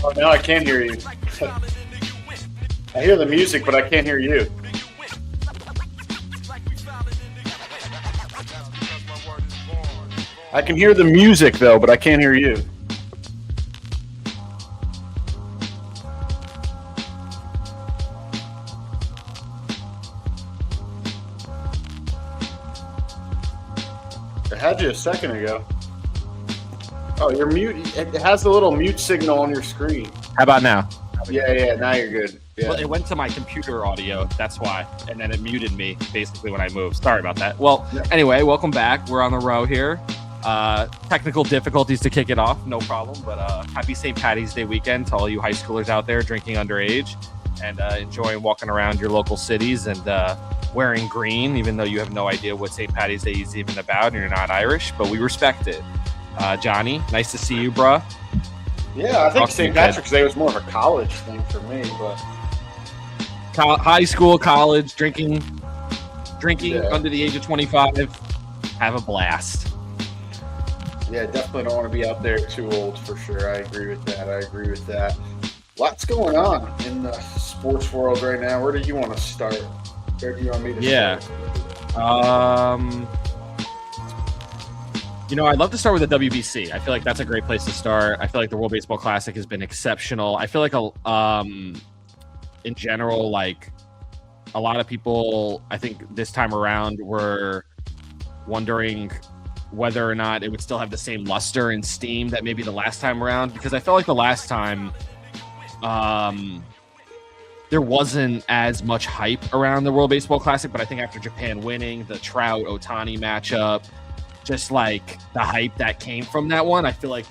Oh, now I can hear you. I hear the music, but I can't hear you. I can hear the music, though, but I can't hear you. I had you a second ago. Oh, you're mute. It has a little mute signal on your screen. How about now? Yeah. Now you're good. Yeah. Well, it went to my computer audio. That's why. And then it muted me basically when I moved. Sorry about that. Well, Anyway, welcome back. We're on the row here. Technical difficulties to kick it off. No problem. But happy St. Patty's Day weekend to all you high schoolers out there drinking underage and enjoying walking around your local cities and wearing green, even though you have no idea what St. Patty's Day is even about and you're not Irish. But we respect it. Johnny, nice to see you, bruh. Yeah, I think St. Patrick's Day was more of a college thing for me, but high school, college, drinking under the age of 25, have a blast. Yeah, definitely don't want to be out there too old for sure. I agree with that. Lots going on in the sports world right now. Where do you want to start? Where do you want me to start? I'd love to start with the WBC. I feel like that's a great place to start. I feel like the World Baseball Classic has been exceptional. I feel like in general, like a lot of people, I think this time around were wondering whether or not it would still have the same luster and steam that maybe the last time around, because I felt like the last time there wasn't as much hype around the World Baseball Classic, but I think after Japan winning, the Trout-Ohtani matchup, just like the hype that came from that one, I feel like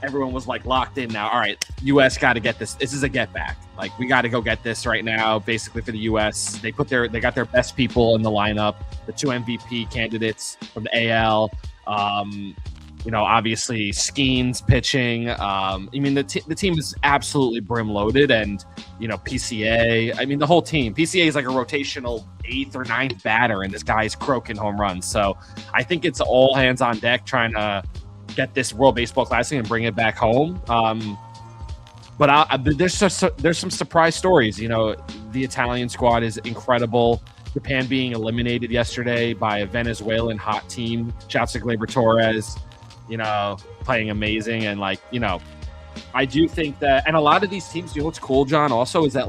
everyone was like locked in now. All right, U.S. got to get this. This is a get back. Like we got to go get this right now. Basically for the U.S., they got their best people in the lineup. The 2 MVP candidates from the AL. Obviously Skeens pitching. The team is absolutely brim loaded, and PCA. I mean, the whole team. PCA is like a rotational 8th or 9th batter, and this guy's croaking home runs. So I think it's all hands on deck trying to get this World Baseball Classic and bring it back home. But there's some surprise stories. The Italian squad is incredible. Japan being eliminated yesterday by a Venezuelan hot team. Shouts to Gleyber Torres, playing amazing. And I do think that, and a lot of these teams, what's cool, John, also is that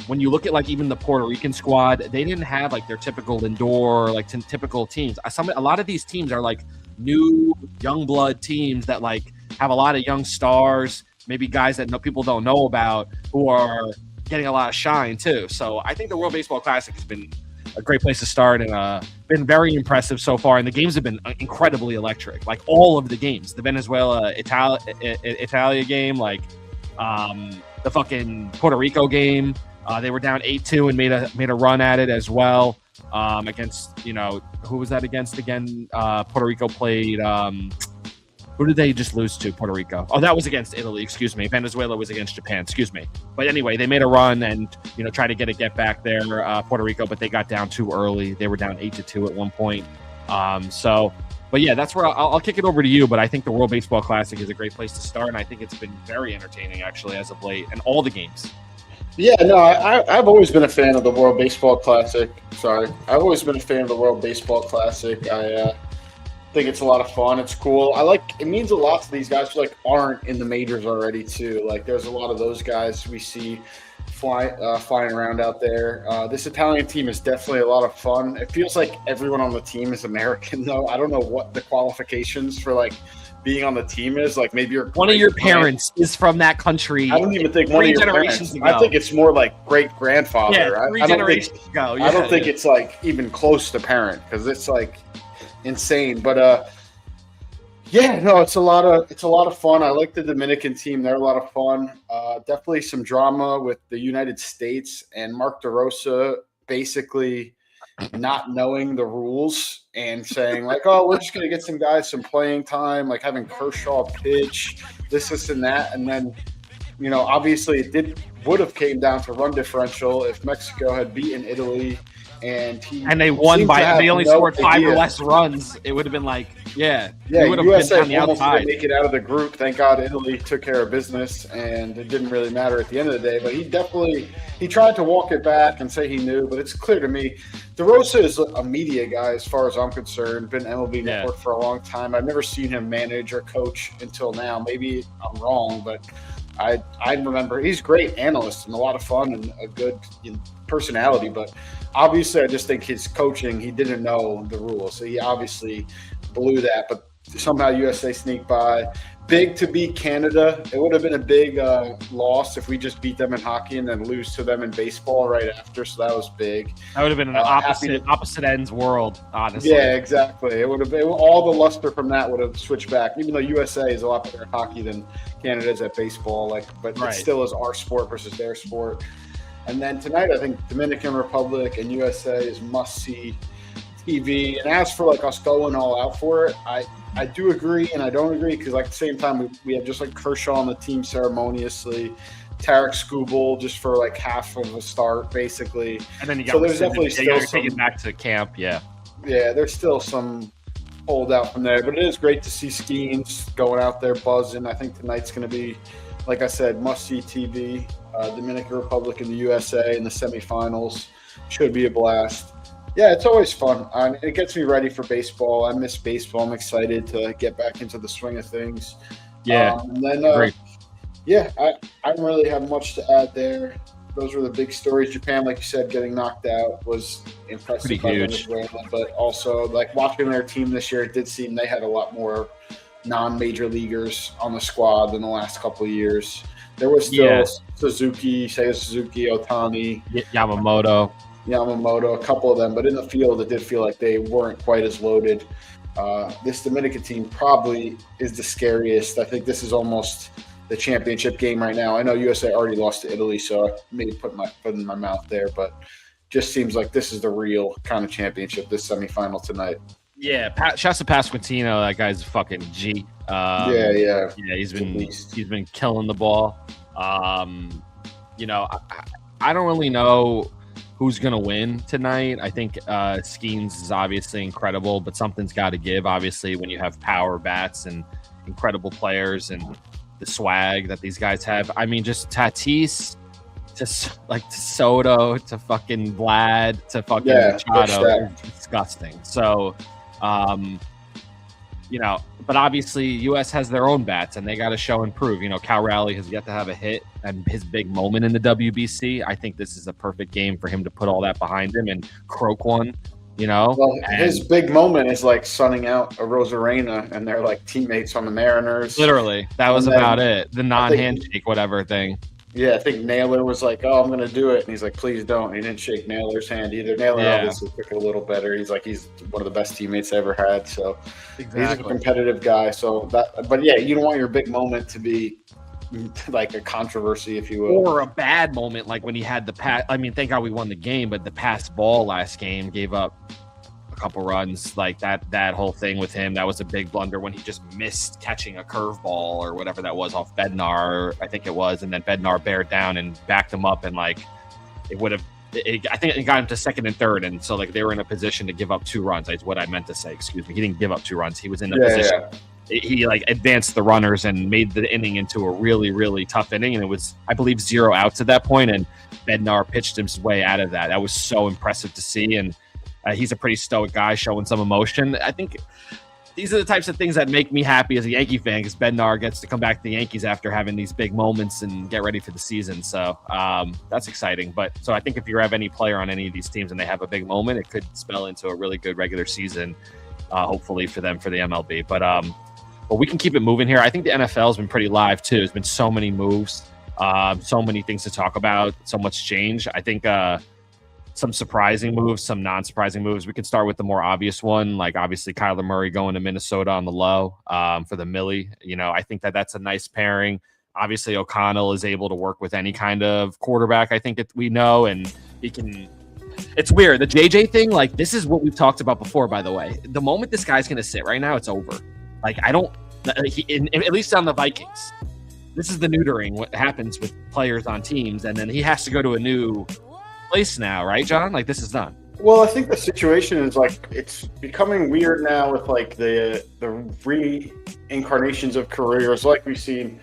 when you look at even the Puerto Rican squad, they didn't have their typical Lindor, typical teams. A lot of these teams are new young blood teams that have a lot of young stars, maybe guys that people don't know about who are getting a lot of shine too. So I think the World Baseball Classic has been a great place to start and been very impressive so far. And the games have been incredibly electric. All of the games, the Venezuela Italia game, the fucking Puerto Rico game. They were down 8-2 and made a run at it as well. Against, who was that against again? Puerto Rico played. Who did they just lose to? Puerto Rico. Oh, that was against Italy. Excuse me. Venezuela was against Japan. Excuse me. But anyway, they made a run and tried to get back there, Puerto Rico, but they got down too early. They were down 8-2 at one point. But yeah, that's where I'll kick it over to you. But I think the World Baseball Classic is a great place to start, and I think it's been very entertaining actually as of late, and all the games. Yeah, no, I've always been a fan of the World Baseball Classic. I've always been a fan of the World Baseball Classic. I think it's a lot of fun. It's cool. It means a lot to these guys who aren't in the majors already too. There's a lot of those guys we see flying around out there. This Italian team is definitely a lot of fun. It feels like everyone on the team is American though. I don't know what the qualifications for being on the team is. Maybe one of your parents is from that country. I don't even think one of your parents. Ago. I think it's more great grandfather. Yeah, 3 generations ago. Yeah, I don't think it's even close to parent because it's insane. But it's a lot of fun. I like the Dominican team. They're a lot of fun. Definitely some drama with the United States and Mark DeRosa basically not knowing the rules and saying oh, we're just going to get some guys some playing time, having Kershaw pitch, this and that. And then obviously would have came down to run differential if Mexico had beaten Italy, and they won they only scored 5 idea. or less runs. It would have been like, Yeah, would have USA been on the almost outside. didn't make it out of the group. Thank God Italy took care of business, and it didn't really matter at the end of the day. But he tried to walk it back and say he knew, but it's clear to me, DeRosa is a media guy as far as I'm concerned. Been MLB Network for a long time. I've never seen him manage or coach until now. Maybe I'm wrong, but I remember he's a great analyst and a lot of fun and a good personality. But obviously, I just think his coaching, he didn't know the rules, so he obviously blew that. But somehow USA sneaked by. Big to beat Canada. It would have been a big loss if we just beat them in hockey and then lose to them in baseball right after. So that was big. That would have been an opposite ends world, honestly. Yeah, exactly. It would have been all the luster from that would have switched back. Even though USA is a lot better at hockey than Canada is at baseball, but it still is our sport versus their sport. And then tonight, I think Dominican Republic and USA is must-see TV. And as for us going all out for it, I do agree and I don't agree because at the same time we have just Kershaw on the team ceremoniously, Tarek Skubal just for half of a start basically. And then you got so there's definitely still take it back to camp. Yeah, there's still some holdout from there, but it is great to see Skeens going out there buzzing. I think tonight's going to be, like I said, must-see TV. Dominican Republic and the USA in the semifinals should be a blast. Yeah, it's always fun. It gets me ready for baseball. I miss baseball. I'm excited to get back into the swing of things. Yeah. And then, I don't really have much to add there. Those were the big stories. Japan, like you said, getting knocked out was impressive. Pretty huge. Venezuela, but also, watching their team this year, it did seem they had a lot more non-major leaguers on the squad than the last couple of years. There was still Seiya Suzuki, Otani, Yamamoto, a couple of them, but in the field, it did feel like they weren't quite as loaded. This Dominican team probably is the scariest. I think this is almost the championship game right now. I know USA already lost to Italy, so I maybe put my foot in my mouth there, but just seems like this is the real kind of championship, this semifinal tonight. Yeah, shouts to Pasquantino. That guy's a fucking G. Yeah. He's been killing the ball. I don't really know who's going to win tonight. I think Skeens is obviously incredible, but something's got to give, obviously, when you have power bats and incredible players and the swag that these guys have. I mean, just Tatis to Soto to fucking Vlad to fucking Machado. It's disgusting. So, but obviously U.S. has their own bats and they got to show and prove. Cal Raleigh has yet to have a hit and his big moment in the WBC. I think this is a perfect game for him to put all that behind him and croak one. His big moment is sunning out a Rosarena and they're teammates on the Mariners. Literally, that was about it. The non-handshake, whatever thing. Yeah, I think Naylor was I'm going to do it. And he's like, please don't. He didn't shake Naylor's hand either. Naylor obviously took it a little better. He's he's one of the best teammates I ever had. So He's a competitive guy. But you don't want your big moment to be a controversy, if you will. Or a bad moment, like when he had the pass. I mean, thank God we won the game, but the pass ball last game gave up a couple runs. That whole thing with him, that was a big blunder when he just missed catching a curveball or whatever that was off Bednar, I think it was, and then Bednar bared down and backed him up, and it would have. I think it got him to second and third, and so they were in a position to give up 2 runs. That's what I meant to say. Excuse me. He didn't give up 2 runs. He was in a position. Yeah. He advanced the runners and made the inning into a really, really tough inning, and it was, I believe, 0 outs at that point, and Bednar pitched his way out of that. That was so impressive to see, and he's a pretty stoic guy showing some emotion. I think these are the types of things that make me happy as a Yankee fan, because Bednar gets to come back to the Yankees after having these big moments and get ready for the season. So that's exciting. So I think if you have any player on any of these teams and they have a big moment, it could spell into a really good regular season, hopefully for them for the MLB. But we can keep it moving here. I think the NFL has been pretty live too. There's been so many moves, so many things to talk about, so much change. I think some surprising moves, some non-surprising moves. We can start with the more obvious one, obviously Kyler Murray going to Minnesota on the low for the Millie. I think that's a nice pairing. Obviously, O'Connell is able to work with any kind of quarterback, I think that we know, and he can. It's weird. The JJ thing, this is what we've talked about before, by the way. The moment this guy's going to sit right now, it's over. At least on the Vikings. this is the neutering. What happens with players on teams, and then he has to go to a new place now, right, John? Like this is done. Well, I think the situation is like it's becoming weird now with like the reincarnations of careers, like we've seen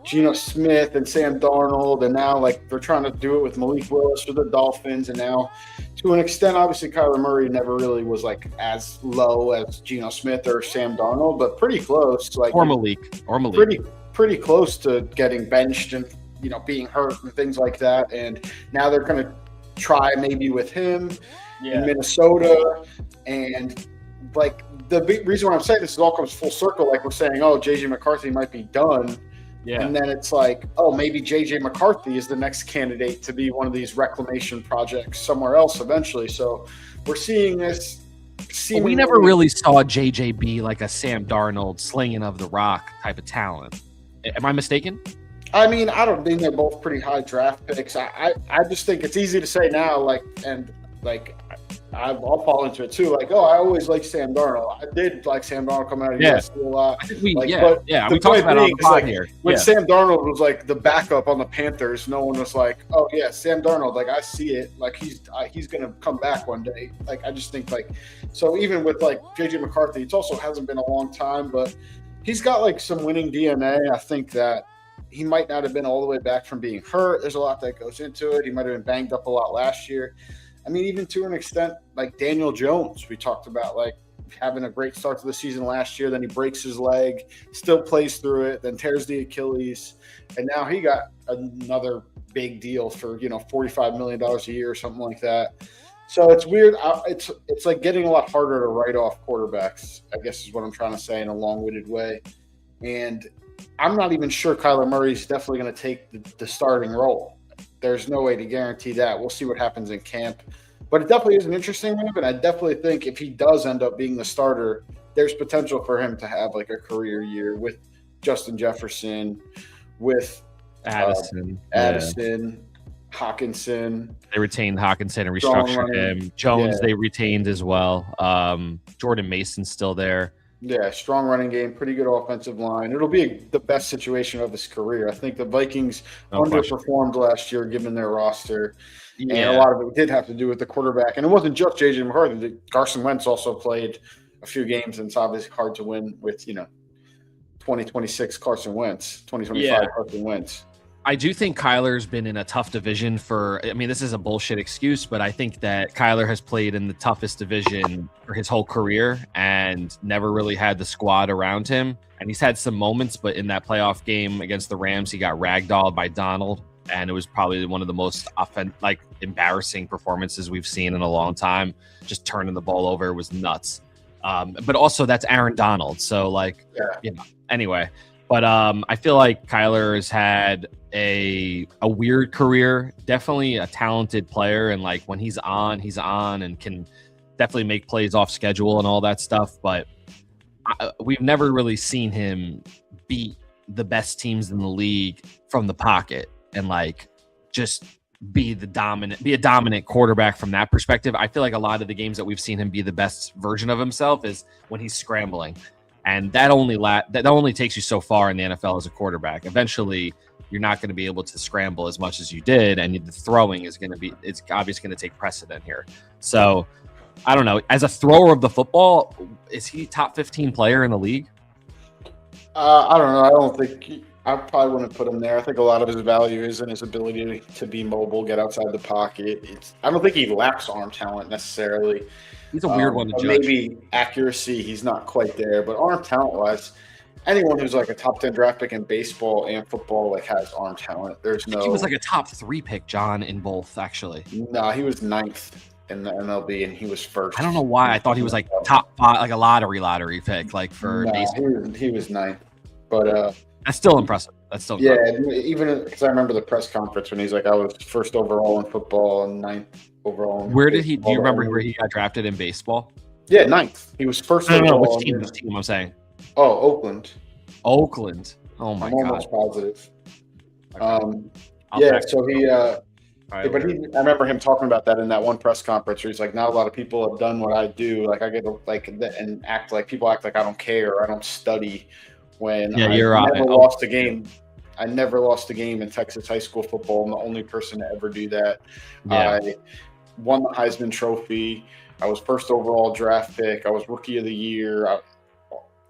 Geno Smith and Sam Darnold, and now like they're trying to do it with Malik Willis for the Dolphins, and now to an extent, obviously Kyler Murray never really was like as low as Geno Smith or Sam Darnold, but pretty close. Like or Malik. Pretty close to getting benched and being hurt and things like that, and now they're going to try maybe with him. In Minnesota, and like the big reason why I'm saying this all comes full circle. Like we're saying, oh, JJ McCarthy might be done, and then it's like, oh, maybe JJ McCarthy is the next candidate to be one of these reclamation projects somewhere else eventually. So we're seeing this. We never really saw JJ be like a Sam Darnold slinging of the rock type of talent. Am I mistaken? I mean, I don't think they're both pretty high draft picks. I just think it's easy to say now, I'll fall into it too. Like, oh, I always liked Sam Darnold. I did like Sam Darnold coming out of USC a lot. I think we talked about it on the pod here. When Sam Darnold was like the backup on the Panthers, no one was like, oh yeah, Sam Darnold. Like I see it. Like he's gonna come back one day. Like I just think like so. Even with like JJ McCarthy, it also hasn't been a long time, but he's got like some winning DNA. I think that he might not have been all the way back from being hurt. There's a lot that goes into it. He might have been banged up a lot last year. I mean, even to an extent, like Daniel Jones, we talked about like having a great start to the season last year. Then he breaks his leg, still plays through it, then tears the Achilles. And now he got another big deal for, $45 million a year or something like that. So it's weird. It's like getting a lot harder to write off quarterbacks, I guess is what I'm trying to say in a long-winded way. And I'm not even sure Kyler Murray's definitely going to take the starting role. There's no way to guarantee that. We'll see what happens in camp. But it definitely is an interesting move, and I definitely think if he does end up being the starter, there's potential for him to have like a career year with Justin Jefferson, with Addison, Hawkinson. They retained Hawkinson and restructured him. Jones they retained as well. Jordan Mason's still there. Yeah, strong running game, pretty good offensive line. It'll be the best situation of his career. I think the Vikings underperformed last year given their roster. Yeah. And a lot of it did have to do with the quarterback. And it wasn't just J.J. McCarthy. Carson Wentz also played a few games, and it's obviously hard to win with, 2026 Carson Wentz, 2025 Carson Wentz. I do think Kyler's been in a tough division this is a bullshit excuse, but I think that Kyler has played in the toughest division for his whole career and never really had the squad around him. And he's had some moments, but in that playoff game against the Rams, he got ragdolled by Donald. And it was probably one of the most embarrassing performances we've seen in a long time. Just turning the ball over was nuts. But also that's Aaron Donald. So anyway. But I feel like Kyler has had a weird career, definitely a talented player. And like when he's on and can definitely make plays off schedule and all that stuff. But we've never really seen him beat the best teams in the league from the pocket and like just be a dominant quarterback from that perspective. I feel like a lot of the games that we've seen him be the best version of himself is when he's scrambling. And that only takes you so far in the NFL as a quarterback. Eventually, you're not going to be able to scramble as much as you did, and the throwing it's obviously going to take precedent here. So, I don't know. As a thrower of the football, is he top 15 player in the league? I don't know. I probably wouldn't put him there. I think a lot of his value is in his ability to be mobile, get outside the pocket. I don't think he lacks arm talent necessarily. He's a weird one to judge. Maybe accuracy, he's not quite there. But arm talent-wise, anyone who's like a top 10 draft pick in baseball and football has arm talent. I think he was like a top 3 pick, John, in both, actually. No, he was 9th in the MLB, and he was 1st. I don't know why. I thought he was like top 5, like a lottery pick, like for baseball. He was 9th. But that's still impressive. Yeah, even because I remember the press conference when he's like, I was 1st overall in football and 9th overall. Where did he? Do you remember where he got drafted in baseball? Yeah, 9th. He was 1st overall. No, which team I'm saying? Oh, Oakland. Oh my God. I'm almost positive. Okay. So he. I remember him talking about that in that one press conference where he's like, not a lot of people have done what I do. Like I get and act like people act like I don't care or I don't study. When I never lost a game I never lost a game in Texas high school football. I'm the only person to ever do that. Yeah. I won the Heisman Trophy. I was first overall draft pick. I was rookie of the year.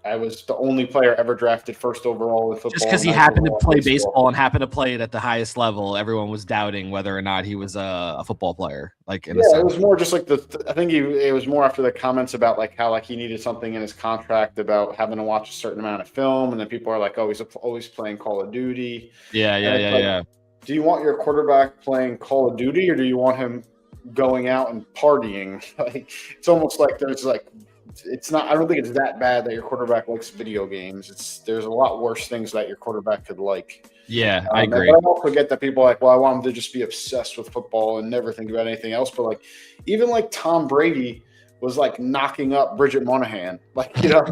I was the only player ever drafted first overall in football. Just because he happened to play baseball and happened to play it at the highest level, everyone was doubting whether or not he was a football player. Like, it was more just like I think it was more after the comments about like how like he needed something in his contract about having to watch a certain amount of film, and then people are like, oh, he's always playing Call of Duty. Yeah. Do you want your quarterback playing Call of Duty, or do you want him going out and partying? Like, it's almost like there's like. It's not. I don't think it's that bad that your quarterback likes video games. There's a lot worse things that your quarterback could like. Yeah, I agree. But I also get that people are like, well, I want him to just be obsessed with football and never think about anything else. But like, even like Tom Brady was like knocking up Bridget Moynihan. Like, you know,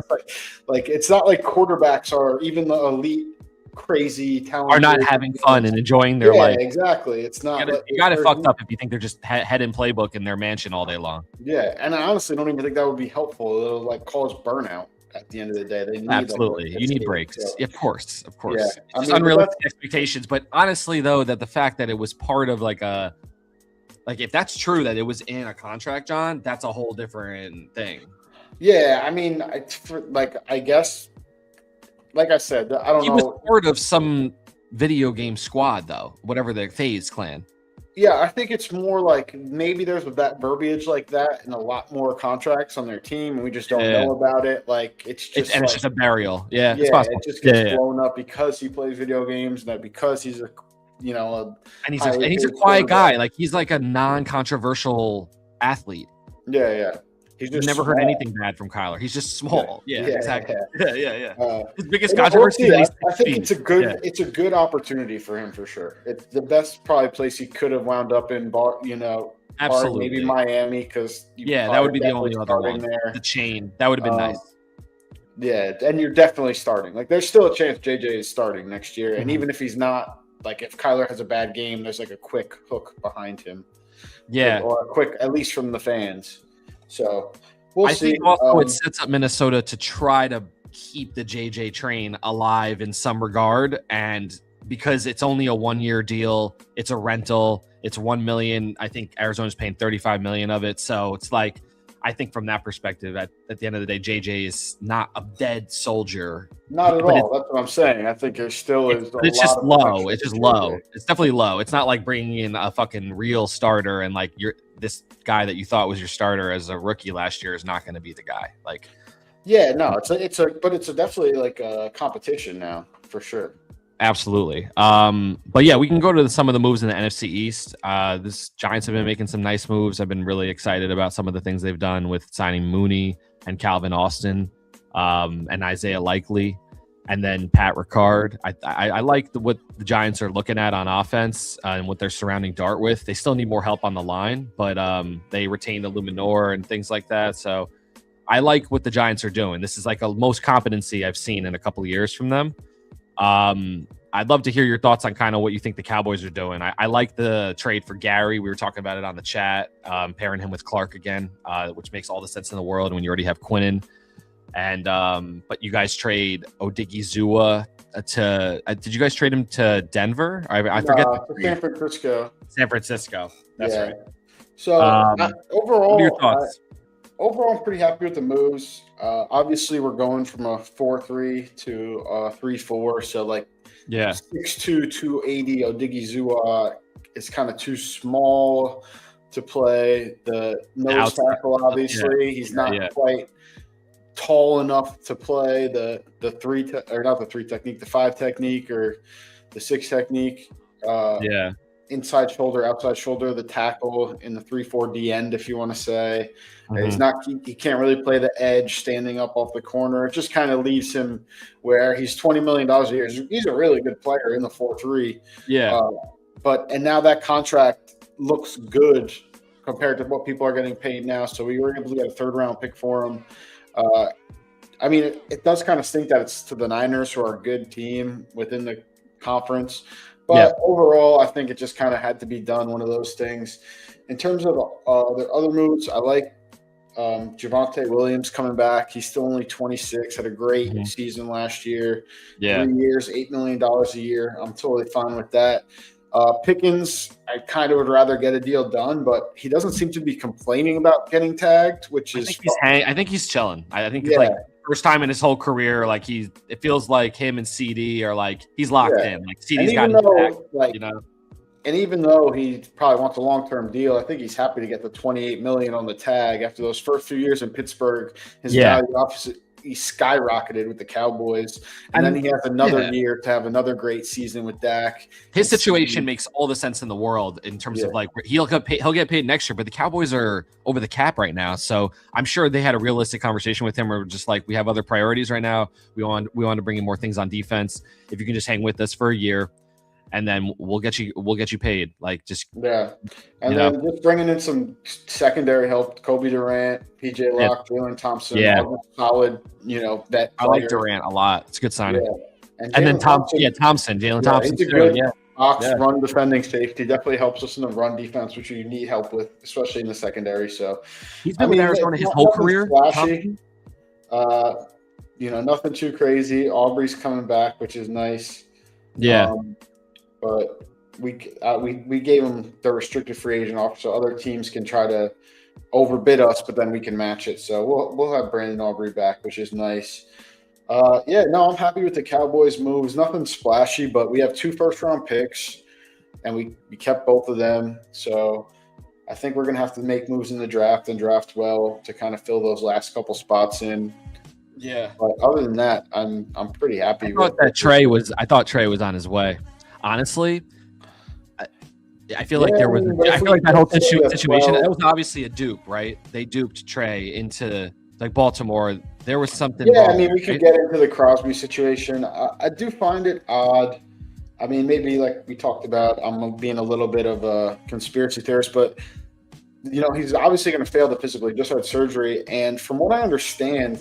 like it's not like quarterbacks are even the elite, crazy, talented are not having fun and enjoying their life. Exactly. It's not. You got it fucked up if you think they're just head in playbook in their mansion all day long. Yeah, and I honestly don't even think that would be helpful. It'll like cause burnout at the end of the day. They need absolutely. You need breaks. So. Of course. Yeah. It's unrealistic expectations. But honestly, though, that the fact that it was part of like if that's true that it was in a contract, John, that's a whole different thing. Yeah, I mean, I guess. Like I said, I don't know. He was part of some video game squad, though, whatever the FaZe clan. Yeah, I think it's more like maybe there's that verbiage like that and a lot more contracts on their team, and we just don't know about it. Like it's just it's just a burial. Yeah, it just gets blown up because he plays video games, and that because he's and he's a quiet guy. Like he's like a non-controversial athlete. Yeah. He's just never small. heard anything bad from Kyler. He's just small. Yeah, exactly. Yeah. His biggest controversy. I think it's a good opportunity for him for sure. It's the best probably place he could have wound up in. Absolutely. Maybe Miami because that would be the only other one. There. The chain that would have been nice. Yeah, and you're definitely starting. Like there's still a chance JJ is starting next year, and even if he's not, like if Kyler has a bad game, there's like a quick hook behind him. Yeah, or a quick, at least from the fans. So we'll see. I think also it sets up Minnesota to try to keep the JJ train alive in some regard, and because it's only a 1-year deal, it's a rental, it's $1 million. I think Arizona's paying $35 million of it, so it's like I think from that perspective, at the end of the day, JJ is not a dead soldier. Not at all. That's what I'm saying. I think there still is. It's just low. It's just low. It's definitely low. It's not like bringing in a fucking real starter and like this guy that you thought was your starter as a rookie last year is not going to be the guy. Like, yeah, no, it's definitely like a competition now for sure. Absolutely. But yeah, we can go to some of the moves in the NFC East. This Giants have been making some nice moves. I've been really excited about some of the things they've done with signing Mooney and Calvin Austin, and Isaiah Likely, and then Pat Ricard. I like what the Giants are looking at on offense and what they're surrounding Dart with. They still need more help on the line, but they retained Illuminor and things like that. So I like what the Giants are doing. This is like a most competency I've seen in a couple of years from them. I'd love to hear your thoughts on kind of what you think the Cowboys are doing. I like the trade for Gary. We were talking about it on the chat, pairing him with Clark again, which makes all the sense in the world when you already have Quinnen. And but you guys trade Odigizua to did you guys trade him to Denver? I forget. San Francisco. San Francisco. That's right. So overall, what are your thoughts? Overall, I'm pretty happy with the moves. Obviously, we're going from a 4-3 to a 3-4. So, like, 6'2", 280 Odigizua is kind of too small to play the nose tackle. Obviously, he's not quite tall enough to play the 5 technique or the 6 technique. Inside shoulder, outside shoulder, the tackle in the 3-4 D end, if you want to say. He can't really play the edge standing up off the corner. It just kind of leaves him where he's $20 million a year. He's a really good player in the 4-3. And now that contract looks good compared to what people are getting paid now. So we were able to get a 3rd round pick for him. I mean, it does kind of stink that it's to the Niners, who are a good team within the conference. But overall, I think it just kind of had to be done, one of those things. In terms of the other moves, I like Javonte Williams coming back. He's still only 26. Had a great season last year. Yeah. 3 years, $8 million a year. I'm totally fine with that. Pickens, I kind of would rather get a deal done, but he doesn't seem to be complaining about getting tagged, which is. I think he's chilling. I think it's like first time in his whole career. Like it feels like him and CD are like he's locked in. Like CD's got his back, you know. And even though he probably wants a long-term deal, I think he's happy to get the $28 million on the tag after those first few years in Pittsburgh. His value opposite. He skyrocketed with the Cowboys, and then he has another year to have another great season with Dak. His situation makes all the sense in the world in terms of like he'll get paid next year, but the Cowboys are over the cap right now, so I'm sure they had a realistic conversation with him, or just like we have other priorities right now. We want to bring in more things on defense. If you can just hang with us for a year, and then we'll get you paid. Like just and then just bringing in some secondary help: Kobe Durant, PJ Locke, Jalen Thompson, solid. Vet. I like Durant a lot. It's a good signing. Yeah. And then Thompson. Jalen Thompson. He's a good run defending safety. Definitely helps us in the run defense, which you need help with, especially in the secondary. So he's been with Arizona his whole career. Flashy. Nothing too crazy. Aubrey's coming back, which is nice. Yeah. But we gave him the restricted free agent offer, so other teams can try to overbid us, but then we can match it. So we'll have Brandon Aubrey back, which is nice. I'm happy with the Cowboys moves. Nothing splashy, but we have 2 first-round picks, and we kept both of them. So I think we're going to have to make moves in the draft and draft well to kind of fill those last couple spots in. Yeah. But other than that, I'm pretty happy. I thought Trey was on his way. Honestly, I feel like there was. I feel like that whole situation. That was obviously a dupe, right? They duped Trey into like Baltimore. There was something. Yeah, wrong, I mean, we could get into the Crosby situation. I do find it odd. I mean, maybe like we talked about, I'm being a little bit of a conspiracy theorist, but he's obviously going to fail the physical. He just had surgery, and from what I understand,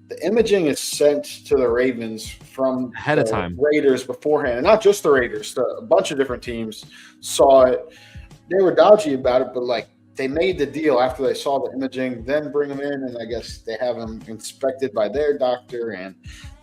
the imaging is sent to the Ravens from ahead of time. Raiders beforehand, and not just the Raiders. A bunch of different teams saw it. They were dodgy about it, but like they made the deal after they saw the imaging, then bring him in, and I guess they have him inspected by their doctor and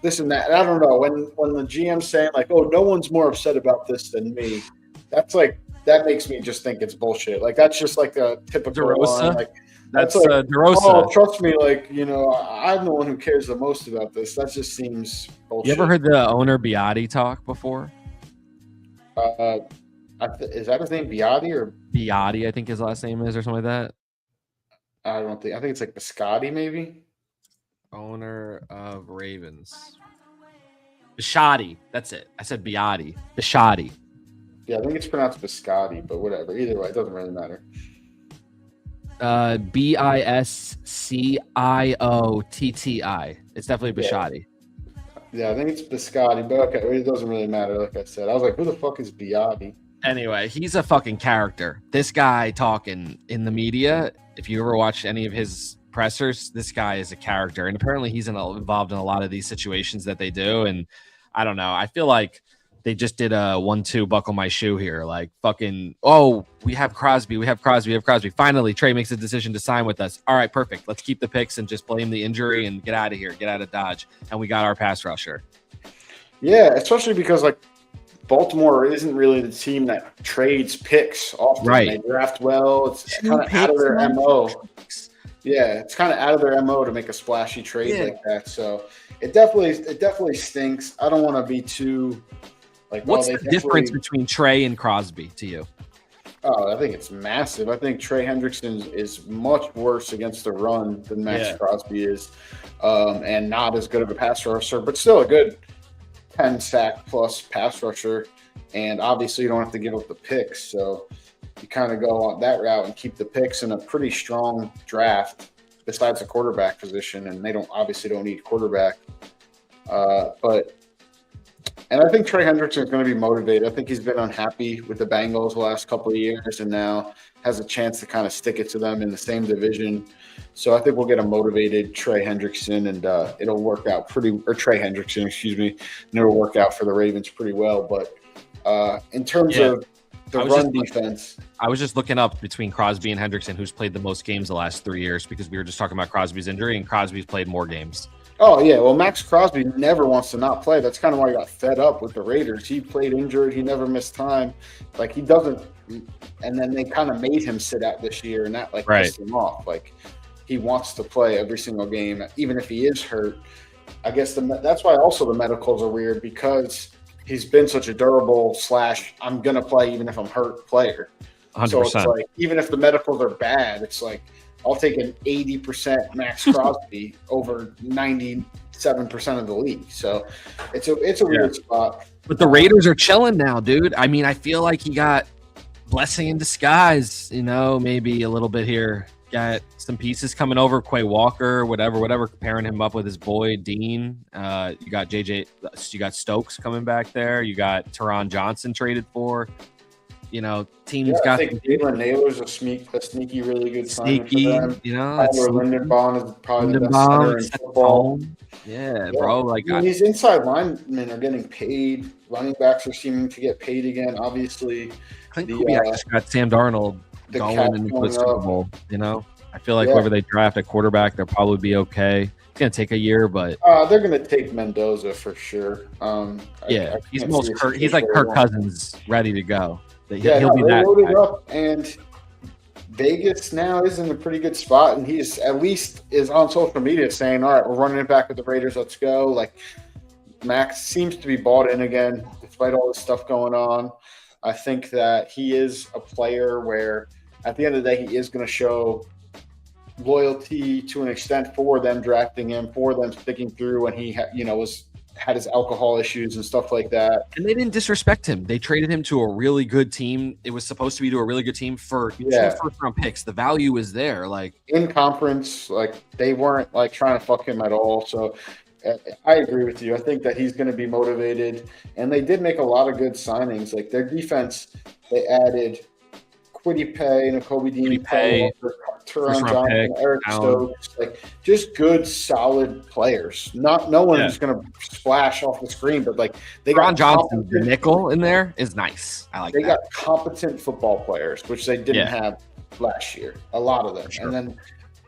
this and that. And I don't know, when the GM's saying like, "Oh, no one's more upset about this than me," that makes me just think it's bullshit. Like that's just like a typical line. Like, that's like, DeRosa. Oh, trust me, like, I'm the one who cares the most about this. That just seems bullshit. You ever heard the owner Biotti talk before? Is that his name, Biotti or Biotti? I think his last name is, or something like that. I think it's like Biscotti, maybe. Owner of Ravens. Biscotti. That's it. I said Biotti. Biscotti. Yeah, I think it's pronounced Biscotti, but whatever. Either way, it doesn't really matter. Bisciotti. It's definitely Biscotti. Yeah, I think it's Biscotti, but okay, it doesn't really matter. Like I said, I was like, who the fuck is Biotti? Anyway, he's a fucking character. This guy talking in the media, if you ever watch any of his pressers, this guy is a character. And apparently he's involved in a lot of these situations that they do. And I don't know. I feel like they just did a 1-2 buckle my shoe here. Like fucking, we have Crosby. Finally, Trey makes a decision to sign with us. All right, perfect. Let's keep the picks and just blame the injury and get out of here. Get out of Dodge. And we got our pass rusher. Yeah, especially because like Baltimore isn't really the team that trades picks often. Right. They draft well. It's kind of out of their MO. Yeah, it's kind of out of their MO to make a splashy trade like that. So it definitely stinks. I don't want to be too like. What's the difference between Trey and Crosby to you? Oh, I think it's massive. I think Trey Hendrickson is much worse against the run than Max Crosby is, and not as good of a pass rusher, but still a good 10-sack plus pass rusher. And obviously, you don't have to give up the picks, so you kind of go on that route and keep the picks in a pretty strong draft. Besides the quarterback position, and they don't need quarterback, And I think Trey Hendrickson is going to be motivated. I think he's been unhappy with the Bengals the last couple of years and now has a chance to kind of stick it to them in the same division. So I think we'll get a motivated Trey Hendrickson, and it'll work out Trey Hendrickson, and it'll work out for the Ravens pretty well. But in terms of the run defense. I was just looking up between Crosby and Hendrickson who's played the most games the last 3 years, because we were just talking about Crosby's injury, and Crosby's played more games. Oh, yeah. Well, Max Crosby never wants to not play. That's kind of why he got fed up with the Raiders. He played injured. He never missed time. Like, he doesn't – and then they kind of made him sit out this year, and that, pissed him off. Like, he wants to play every single game, even if he is hurt. I guess that's why also the medicals are weird, because he's been such a durable / I'm going to play even if I'm hurt player. 100%. So it's like, even if the medicals are bad, it's like, I'll take an 80% Max Crosby over 97% of the league. So it's a weird spot. But the Raiders are chilling now, dude. I mean, I feel like he got blessing in disguise, maybe a little bit here. Got some pieces coming over, Quay Walker, whatever, pairing him up with his boy Dean. You got you got Stokes coming back there. You got Teron Johnson traded for. Teams got. I think Jalen Naylor's a sneaky, really good signing for them. Tyler Linderbaum is probably the best center in football. Yeah, bro. These inside linemen are getting paid. Running backs are seeming to get paid again. Obviously, Clint Kubiak just got Sam Darnold going into the Super Bowl. I feel like whoever they draft at quarterback, they'll probably be okay. It's gonna take a year, but they're gonna take Mendoza for sure. He's like Kirk Cousins, ready to go. He'll be that loaded up, and Vegas now is in a pretty good spot, and he's at least is on social media saying, "All right, we're running it back with the Raiders. Let's go." Like, Max seems to be bought in again, despite all this stuff going on. I think that he is a player where, at the end of the day, he is going to show loyalty to an extent for them drafting him, for them sticking through when he had his alcohol issues and stuff like that. And they didn't disrespect him. They traded him to a really good team. It was supposed to be to a really good team for 2 first-round picks. The value is there. In conference, they weren't trying to fuck him at all. So I agree with you. I think that he's going to be motivated. And they did make a lot of good signings. Their defense, they added Kwity Paye, Nakobe Dean, Teron Johnson, Eric Stokes, just good, solid players. No one is going to splash off the screen, but they got Teron Johnson, the nickel in there is nice. I like that. They got competent football players, which they didn't have last year. A lot of them, and then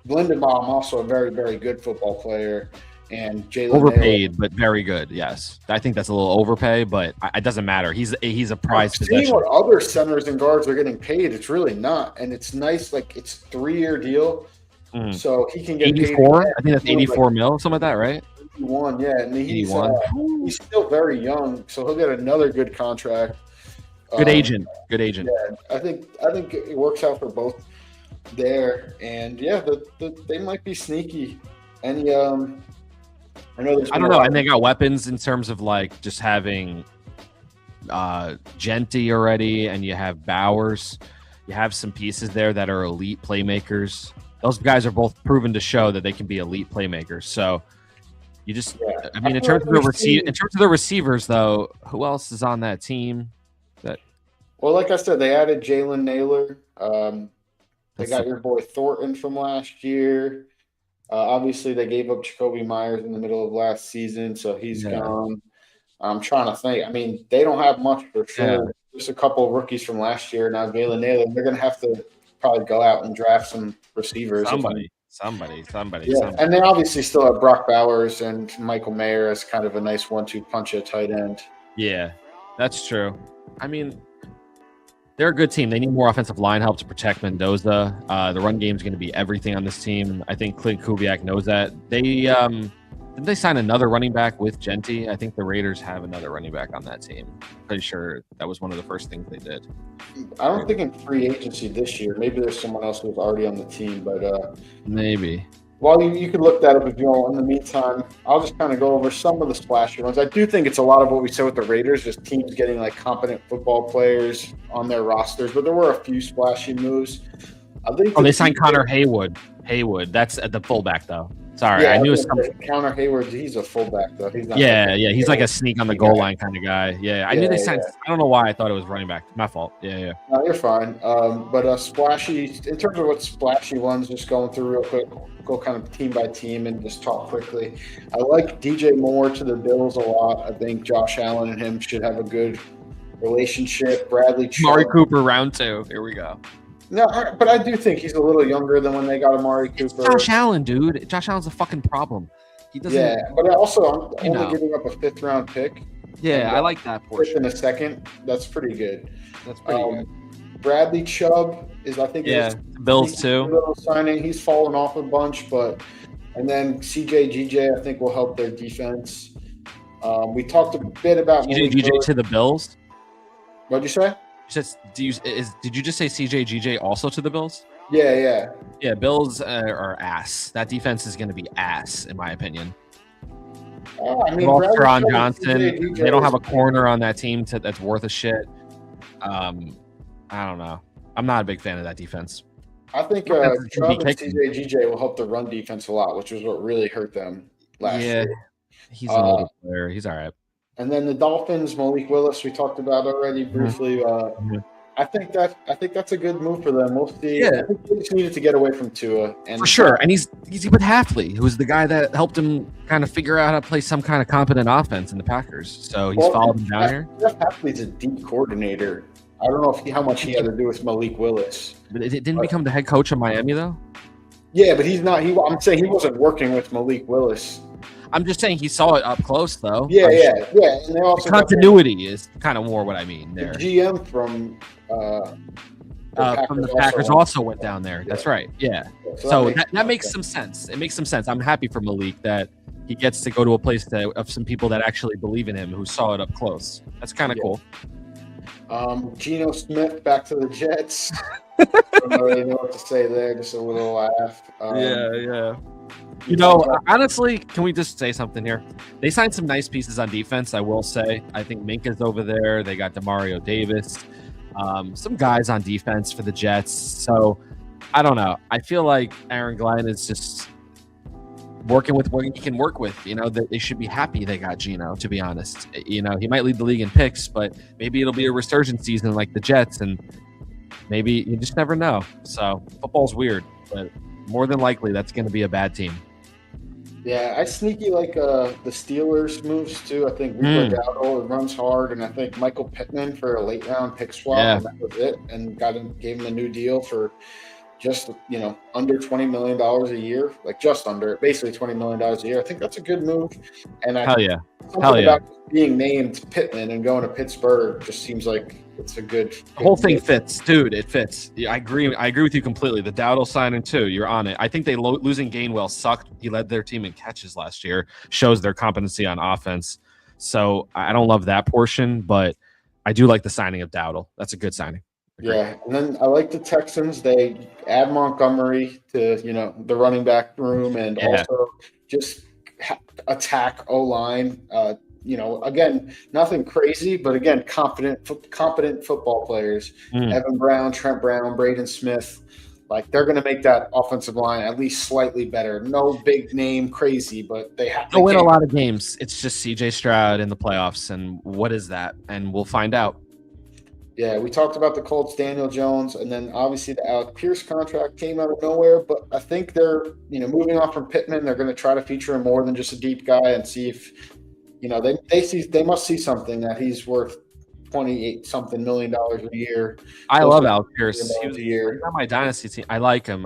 Linderbaum, also a very, very good football player. And Jalen overpaid, Naylor. But very good. Yes, I think that's a little overpay, but it doesn't matter. He's a prized possession. Seeing what other centers and guards are getting paid, it's really not, and it's nice. It's a 3-year deal, so he can get 84. paid. I think that's 84 mil, something like that, right? 81, yeah. And he's still very young, so he'll get another good contract. Good agent. Yeah, I think it works out for both there, and they might be sneaky. And I don't know. And they got weapons in terms of just having Genty already, and you have Bowers. You have some pieces there that are elite playmakers. Those guys are both proven to show that they can be elite playmakers. So you just, in terms of the receivers, though, who else is on that team? Well, like I said, they added Jalen Naylor. They got your boy Thornton from last year. Obviously, they gave up Jacoby Myers in the middle of last season, so he's gone. I'm trying to think. I mean, they don't have much for sure. Yeah. Just a couple of rookies from last year. Now, Jalen Naylor, they're going to have to probably go out and draft some receivers. Somebody. Yeah, and they obviously still have Brock Bowers and Michael Mayer as kind of a nice 1-2 punch at tight end. Yeah, that's true. I mean, they're a good team. They need more offensive line help to protect Mendoza. The run game is going to be everything on this team. I think Clint Kubiak knows that. Didn't they sign another running back with Genty? I think the Raiders have another running back on that team. Pretty sure that was one of the first things they did. I don't think in free agency this year. Maybe there's someone else who's already on the team, but maybe. Well, you could look that up if you want. In the meantime, I'll just kind of go over some of the splashy ones. I do think it's a lot of what we said with the Raiders, just teams getting competent football players on their rosters. But there were a few splashy moves. I think they signed Connor Haywood. That's at the fullback, though. Sorry, I knew it was something. Connor Hayward, he's a fullback, though. He's not he's like a sneak on the goal line kind of guy. Yeah, I knew they signed. I don't know why I thought it was running back. My fault. Yeah. No, you're fine. But splashy, in terms of what splashy ones, just going through real quick, go kind of team by team and just talk quickly. I like DJ Moore to the Bills a lot. I think Josh Allen and him should have a good relationship. Bradley Chubb. Amari Cooper round 2. Here we go. No, but I do think he's a little younger than when they got Amari Cooper. It's Josh Allen, dude. Josh Allen's a fucking problem. He doesn't. Yeah, but also I'm only giving up a 5th-round pick. Yeah, I like that portion. In a second, that's pretty good. That's pretty good. Bradley Chubb is, I think, Bills too. Signing. He's fallen off a bunch, and then CJ I think will help their defense. We talked a bit about CJ to the Bills. What'd you say? You said, did you just say CJ also to the Bills? Yeah. Bills are ass. That defense is going to be ass, in my opinion. I mean, Ron Johnson. They don't have a corner on that team that's worth a shit. I don't know. I'm not a big fan of that defense. I think Chubb and CJ will help the run defense a lot, which was what really hurt them last year. He's an older player. He's all right. And then the Dolphins, Malik Willis, we talked about already briefly. I think that's a good move for them. We'll see. Yeah. I think they just needed to get away from Tua. For sure. And he's with Hafley, who's the guy that helped him kind of figure out how to play some kind of competent offense in the Packers. So he's followed him down here. Hafley's a deep coordinator. I don't know how much he had to do with Malik Willis. But it didn't become the head coach of Miami, though? Yeah, but he's not. I'm saying he wasn't working with Malik Willis. I'm just saying he saw it up close, though. Yeah. And they also the continuity is kind of more what I mean there. The GM from the Packers also went down there. Yeah. That's right. Yeah. So that makes some sense. It makes some sense. I'm happy for Malik that he gets to go to a place of some people that actually believe in him, who saw it up close. That's kind of cool. Geno Smith back to the Jets. I don't really know what to say there. Just a little laugh. Yeah. You know, honestly, can we just say something here? They signed some nice pieces on defense, I will say. I think Minka's over there. They got Demario Davis. Some guys on defense for the Jets. So, I don't know. I feel like Aaron Glenn is just working with what he can work with. You know, they should be happy they got Geno, to be honest. You know, he might lead the league in picks, but maybe it'll be a resurgence season like the Jets, and maybe you just never know. So, football's weird, but more than likely that's going to be a bad team. Yeah, I sneaky like the Steelers moves too. I think Rico Dowdle runs hard, and I think Michael Pittman for a late round pick swap, and that was it. And gave him a new deal for just under $20 million a year, like just under, basically $20 million a year. I think that's a good move. And Hell yeah, about being named Pittman and going to Pittsburgh just seems like it's a good. The whole thing fits, dude. It fits. Yeah, I agree with you completely. The Dowdle signing too. You're on it. I think they losing Gainwell sucked. He led their team in catches last year. Shows their competency on offense. So I don't love that portion, but I do like the signing of Dowdle. That's a good signing. Yeah, and then I like the Texans. They add Montgomery to the running back room, and also just attack O-line. Again, nothing crazy, but again, competent football players. Evan Brown, Trent Brown, Braden Smith, like they're going to make that offensive line at least slightly better. No big name crazy, but they'll win a lot of games. It's just C.J. Stroud in the playoffs, and what is that? And we'll find out. Yeah, we talked about the Colts, Daniel Jones, and then obviously the Alec Pierce contract came out of nowhere. But I think they're, moving off from Pittman, they're going to try to feature him more than just a deep guy and see if, they must see something that he's worth $28-something million a year. I love Alec Pierce. He was on my dynasty team. I like him.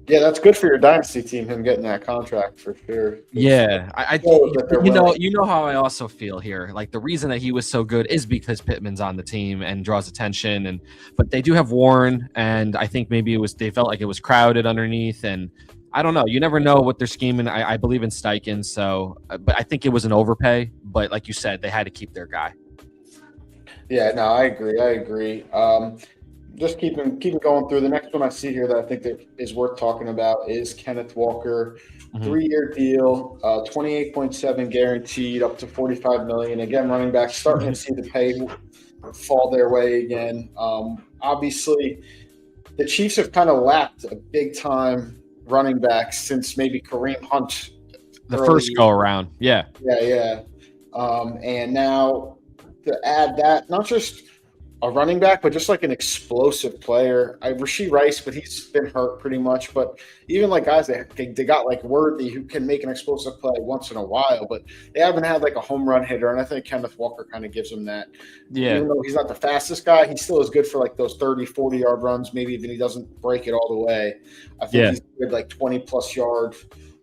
Yeah, that's good for your dynasty team, him getting that contract for sure. Yeah, you know how I also feel here. Like the reason that he was so good is because Pittman's on the team and draws attention, but they do have Warren, and I think maybe they felt like it was crowded underneath, and I don't know. You never know what they're scheming. I believe in Steichen, but I think it was an overpay. But like you said, they had to keep their guy. Yeah, no, I agree. Just keeping going through. The next one I see here that I think that is worth talking about is Kenneth Walker, 3-year deal, 28.7 guaranteed, up to $45 million. Again, running back starting to see the pay fall their way again. Obviously, the Chiefs have kind of lacked a big time running back since maybe Kareem Hunt. The first go around, yeah. And now to add that, not just a running back, but just like an explosive player. Rashee Rice, but he's been hurt pretty much. But even like guys they got like Worthy who can make an explosive play once in a while, but they haven't had like a home run hitter. And I think Kenneth Walker kind of gives them that. Yeah. Even though he's not the fastest guy, he still is good for like those 30, 40-yard runs, maybe even he doesn't break it all the way. I think he's a good like 20-plus yard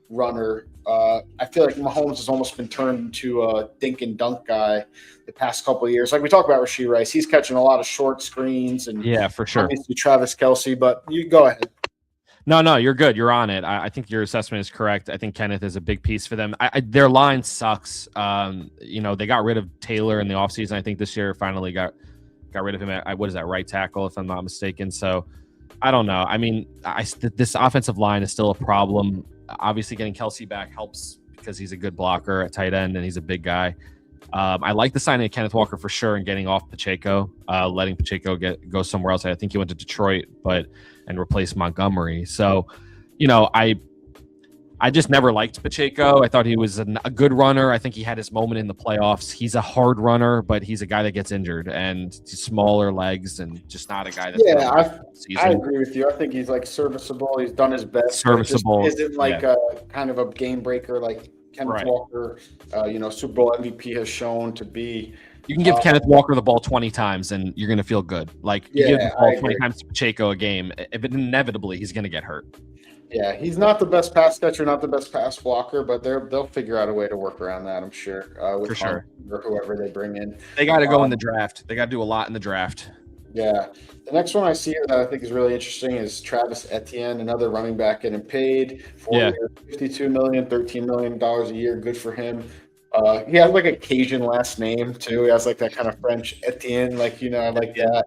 runner. I feel like Mahomes has almost been turned into a dink and dunk guy the past couple of years. Like we talk about Rashee Rice, he's catching a lot of short screens and for sure. Obviously Travis Kelce, but you go ahead. No, you're good. You're on it. I think your assessment is correct. I think Kenneth is a big piece for them. Their line sucks. They got rid of Taylor in the offseason. I think this year finally got rid of him at what is that, right tackle, if I'm not mistaken. So I don't know. I mean, this offensive line is still a problem. Obviously, getting Kelce back helps because he's a good blocker at tight end and he's a big guy. I like the signing of Kenneth Walker for sure and getting off Pacheco, letting Pacheco go somewhere else. I think he went to Detroit, and replace Montgomery. So, I just never liked Pacheco. I thought he was a good runner. I think he had his moment in the playoffs. He's a hard runner, but he's a guy that gets injured and smaller legs and just not a guy that's I agree with you. I think he's like serviceable. He's done his best. Serviceable. Isn't like a kind of a game breaker like Kenneth Walker, Super Bowl MVP has shown to be. You can give Kenneth Walker the ball 20 times and you're going to feel good. Like you give the ball 20 times to Pacheco a game, inevitably he's going to get hurt. Yeah, he's not the best pass catcher, not the best pass blocker, but they'll figure out a way to work around that, I'm sure. For sure. Or whoever they bring in. They got to go in the draft. They got to do a lot in the draft. Yeah. The next one I see here that I think is really interesting is Travis Etienne, another running back getting paid. 4 years, $52 million, $13 million a year. Good for him. He has like a Cajun last name too. He has like that kind of French Etienne, like I like that.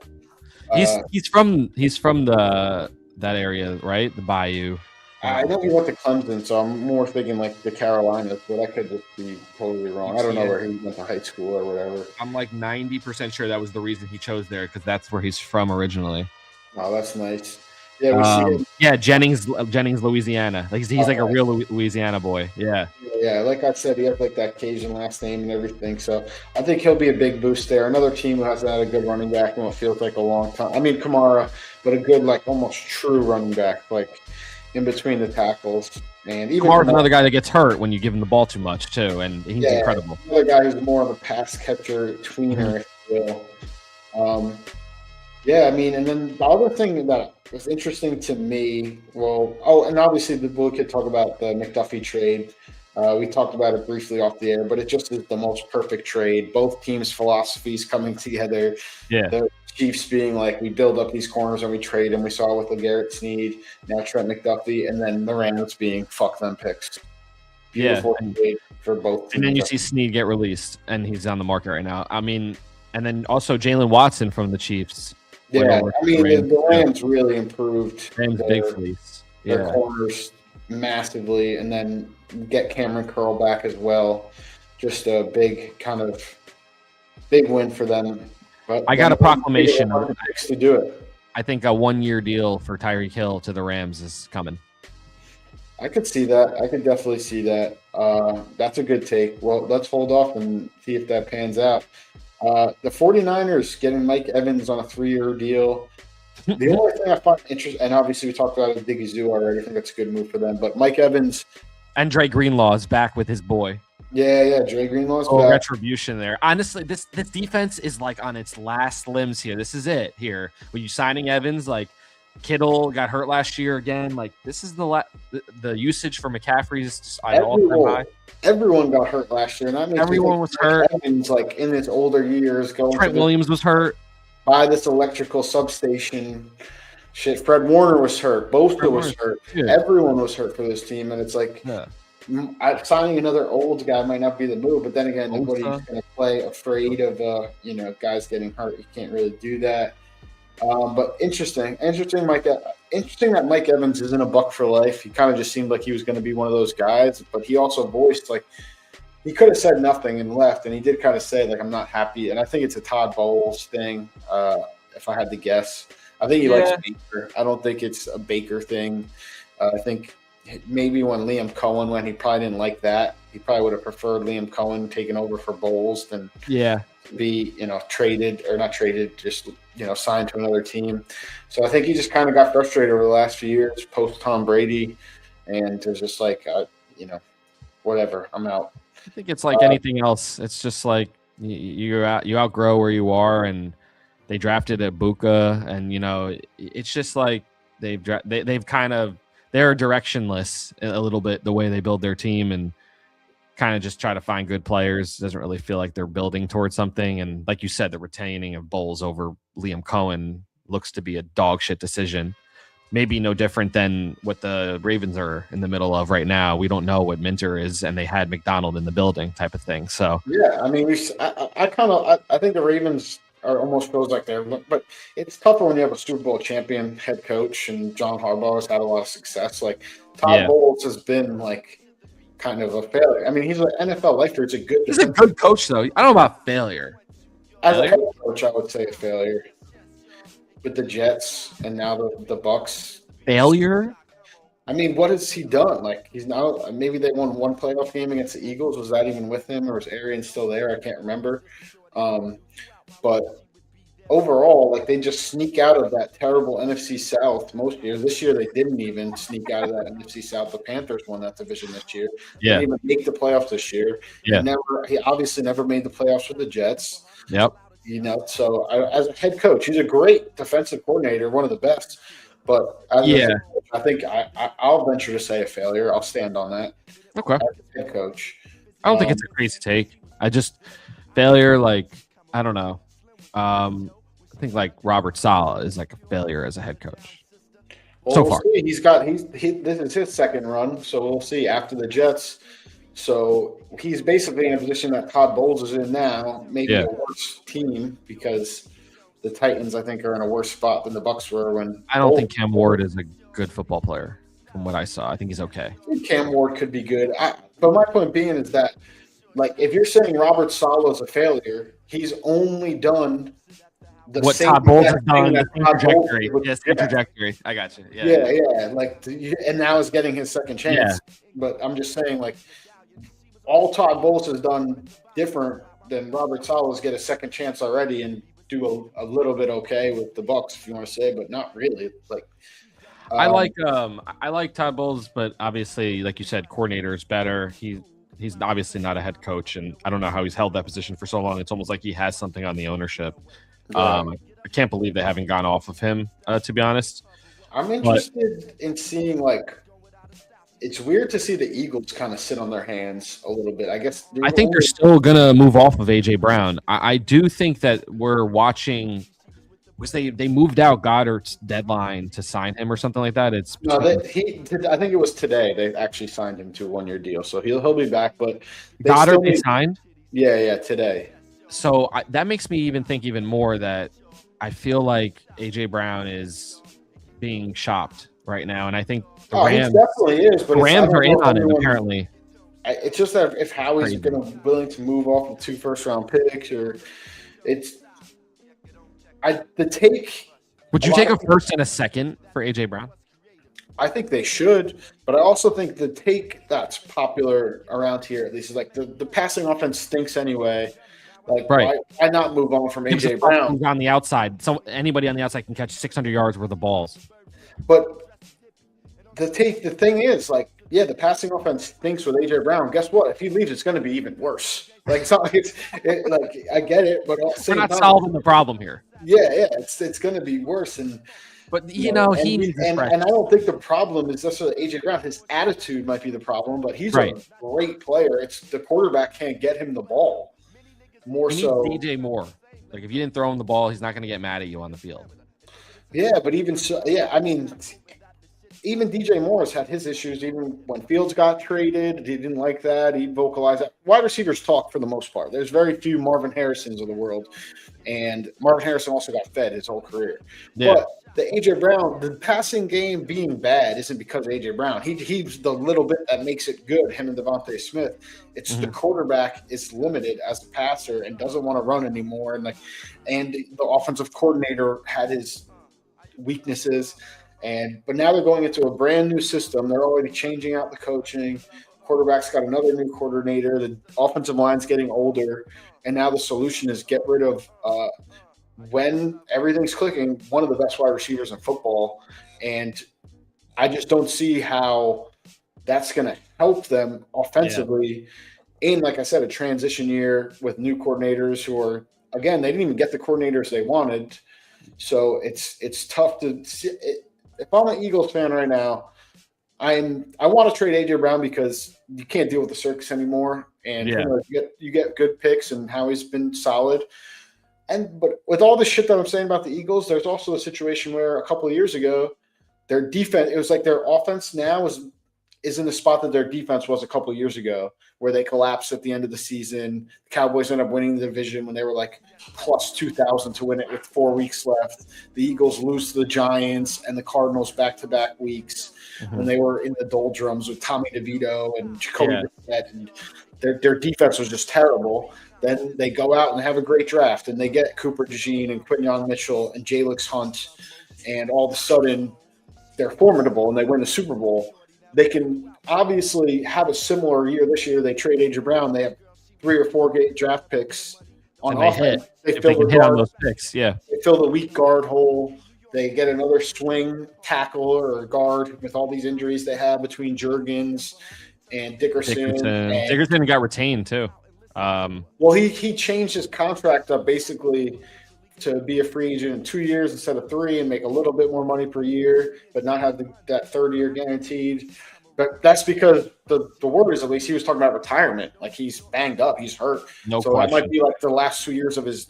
He's from that area, right? The Bayou. I know he went to Clemson, so I'm more thinking like the Carolinas, but I could just be totally wrong. I don't know where he went to high school or whatever. I'm like 90% sure that was the reason he chose there because that's where he's from originally. Oh, that's nice. Yeah, we see him. Yeah, Jennings, Louisiana. Like he's like a real Louisiana boy. Yeah. Yeah, like I said, he has like that Cajun last name and everything. So I think he'll be a big boost there. Another team who hasn't had a good running back in what feels like a long time. I mean, Kamara, but a good, like almost true running back, like in between the tackles. And even Kamara's another guy that gets hurt when you give him the ball too much too, and he's incredible. Another guy who's more of a pass catcher, tweener, if you will. I mean, and then the other thing that was interesting to me, and obviously we could talk about the McDuffie trade. We talked about it briefly off the air, but it just is the most perfect trade. Both teams' philosophies coming together. Yeah. The Chiefs being like, we build up these corners and we trade them. We saw it with LeGarrette Sneed, now Trent McDuffie, and then the Rams being fuck them picks. Beautiful trade for both teams. And then you see Sneed get released, and he's on the market right now. I mean, and then also Jalen Watson from the Chiefs. Yeah, I mean, the Rams really improved. Rams big fleece. Their corners massively, and then get Cameron Curl back as well. Just a big win for them. But I got a proclamation to do it. I think a 1-year deal for Tyreek Hill to the Rams is coming. I could see that. I could definitely see that. That's a good take. Well, let's hold off and see if that pans out. The 49ers getting Mike Evans on a 3-year deal. The only thing I find interesting, and obviously we talked about Diggy Zoo already. I think that's a good move for them. But Mike Evans and Dre Greenlaw is back with his boy. Yeah, Dre Greenlaw's back. Retribution there. Honestly, this defense is like on its last limbs here. This is it here. When you signing Evans, like Kittle got hurt last year again. Like this is the usage for McCaffrey is just all-time high. Everyone got hurt last year. And that means everyone was hurt. Evans, like in his older years, Trent Williams was hurt. By this electrical substation shit. Fred Warner was hurt. Bosa was hurt. Yeah. Everyone was hurt for this team, and it's like signing another old guy might not be the move. But then again, nobody's going to play afraid of guys getting hurt. You can't really do that. But interesting that Mike Evans isn't a buck for life. He kind of just seemed like he was going to be one of those guys, but he also voiced like he could have said nothing and left, and he did kind of say like I'm not happy. And I think it's a Todd Bowles thing. If I had to guess, I think he likes Baker. I don't think it's a Baker thing. I think maybe when Liam Cohen went, he probably didn't like that. He probably would have preferred Liam Cohen taking over for Bowles than be, traded or not traded, just, signed to another team. So I think he just kind of got frustrated over the last few years post Tom Brady, and was just like, whatever, I'm out. I think it's like anything else. It's just like you outgrow where you are, and they drafted Ibuka, and it's just like they're directionless a little bit the way they build their team, and kind of just try to find good players. Doesn't really feel like they're building towards something. And like you said, the retaining of Bowles over Liam Cohen looks to be a dog shit decision. Maybe no different than what the Ravens are in the middle of right now. We don't know what Minter is, and they had McDonald in the building type of thing. So yeah, I mean, I think the Ravens are almost feels like they're, but it's tougher when you have a Super Bowl champion head coach, and John Harbaugh has had a lot of success. Like Todd Bowles has been like kind of a failure. I mean, he's an NFL lifer. He's a good coach, though. I don't know about failure. As a head coach, I would say a failure. With the Jets and now the Bucks. Failure? I mean, what has he done? Like, he's now maybe they won one playoff game against the Eagles. Was that even with him, or was Arians still there? I can't remember. But overall, like, they just sneak out of that terrible NFC South most years. This year, they didn't even sneak out of that NFC South. The Panthers won that division this year. Yeah. They didn't even make the playoffs this year. Yeah. He obviously never made the playoffs with the Jets. Yep. So as a head coach, he's a great defensive coordinator, one of the best. But as a head coach, I think I'll venture to say a failure. I'll stand on that. Okay. As a head coach. I don't think it's a crazy take. Failure, like, I don't know. I think like Robert Saleh is like a failure as a head coach. Well, we'll see. This is his second run, so we'll see after the Jets. So he's basically in a position that Todd Bowles is in now, maybe a worse team, because the Titans, I think, are in a worse spot than the Bucs were when. I don't think Cam Ward is a good football player from what I saw. I think he's okay. I think Cam Ward could be good. But my point being is that, like, if you're saying Robert Saleh is a failure, he's only done what Todd Bowles has done. Trajectory. Yes, trajectory. I got you. Yeah. Like, and now is getting his second chance. Yeah. But I'm just saying, like, all Todd Bowles has done different than Robert Saleh's get a second chance already and do a little bit okay with the Bucs, if you want to say, but not really. Like, I like Todd Bowles, but obviously, like you said, coordinator is better. He's obviously not a head coach, and I don't know how he's held that position for so long. It's almost like he has something on the ownership. I can't believe they haven't gone off of him, to be honest. I'm interested in seeing, like, it's weird to see the Eagles kind of sit on their hands a little bit. I guess I think they're still going to move off of A.J. Brown. I do think that we're watching – they moved out Goddard's deadline to sign him or something like that? I think it was today they actually signed him to a one-year deal, so he'll be back. But Goddard they signed? Yeah, today. So that makes me think even more that I feel like A.J. Brown is being shopped right now, and I think the Rams definitely is. But the Rams are in on it apparently. It's just that if Howie's willing to move off of 2 first-round picks, or the take. Would you take a first and a second for A.J. Brown? I think they should, but I also think the take that's popular around here, at least, is like the passing offense stinks anyway. Like, why not move on from A.J. Brown? On the outside, anybody on the outside can catch 600 yards worth of balls. But the thing is, like, yeah, the passing offense stinks with A.J. Brown. Guess what? If he leaves, it's going to be even worse. Like, it's not like like, I get it, but we're not solving the problem here. Yeah, it's going to be worse. But he needs and I don't think the problem is necessarily A.J. Brown. His attitude might be the problem, but he's a great player. It's the quarterback can't get him the ball. More so, DJ Moore. Like, if you didn't throw him the ball, he's not going to get mad at you on the field. Yeah, but even so, I mean, even DJ Moore's had his issues. Even when Fields got traded, he didn't like that. He vocalized that. Wide receivers talk for the most part. There's very few Marvin Harrisons of the world, and Marvin Harrison also got fed his whole career. Yeah. But the A.J. Brown, the passing game being bad isn't because of A.J. Brown. He's the little bit that makes it good, him and Devontae Smith. It's the quarterback is limited as a passer and doesn't want to run anymore. And the offensive coordinator had his weaknesses. But now they're going into a brand new system. They're already changing out the coaching. Quarterback's got another new coordinator. The offensive line's getting older, and now the solution is get rid of when everything's clicking, one of the best wide receivers in football. And I just don't see how that's going to help them offensively in, like I said, a transition year with new coordinators who are, again, they didn't even get the coordinators they wanted. So it's tough to see. If I'm an Eagles fan right now, I want to trade AJ Brown because you can't deal with the circus anymore. And you get good picks and Howie's been solid. But with all the shit that I'm saying about the Eagles, there's also a situation where a couple of years ago, their defense, it was like their offense now is in the spot that their defense was a couple of years ago, where they collapsed at the end of the season. The Cowboys ended up winning the division when they were like plus 2,000 to win it with 4 weeks left. The Eagles lose to the Giants and the Cardinals back-to-back weeks when they were in the doldrums with Tommy DeVito and Jacoby Brissett, and their defense was just terrible. Then they go out and have a great draft, and they get Cooper DeJean and Quinyon Mitchell and Jalix Hunt, and all of a sudden they're formidable and they win the Super Bowl. They can obviously have a similar year this year. They trade AJ Brown. They have 3 or 4 draft picks on offense. They fill the guard, on those picks. Yeah, they fill the weak guard hole. They get another swing tackle or guard with all these injuries they have between Juergens and Dickerson. Dickerson got retained too. Well, he changed his contract up basically to be a free agent in 2 years instead of 3 and make a little bit more money per year, but not have that third year guaranteed. But that's because the word is, at least he was talking about retirement. Like, he's banged up, he's hurt. So question. That might be like the last 2 years of his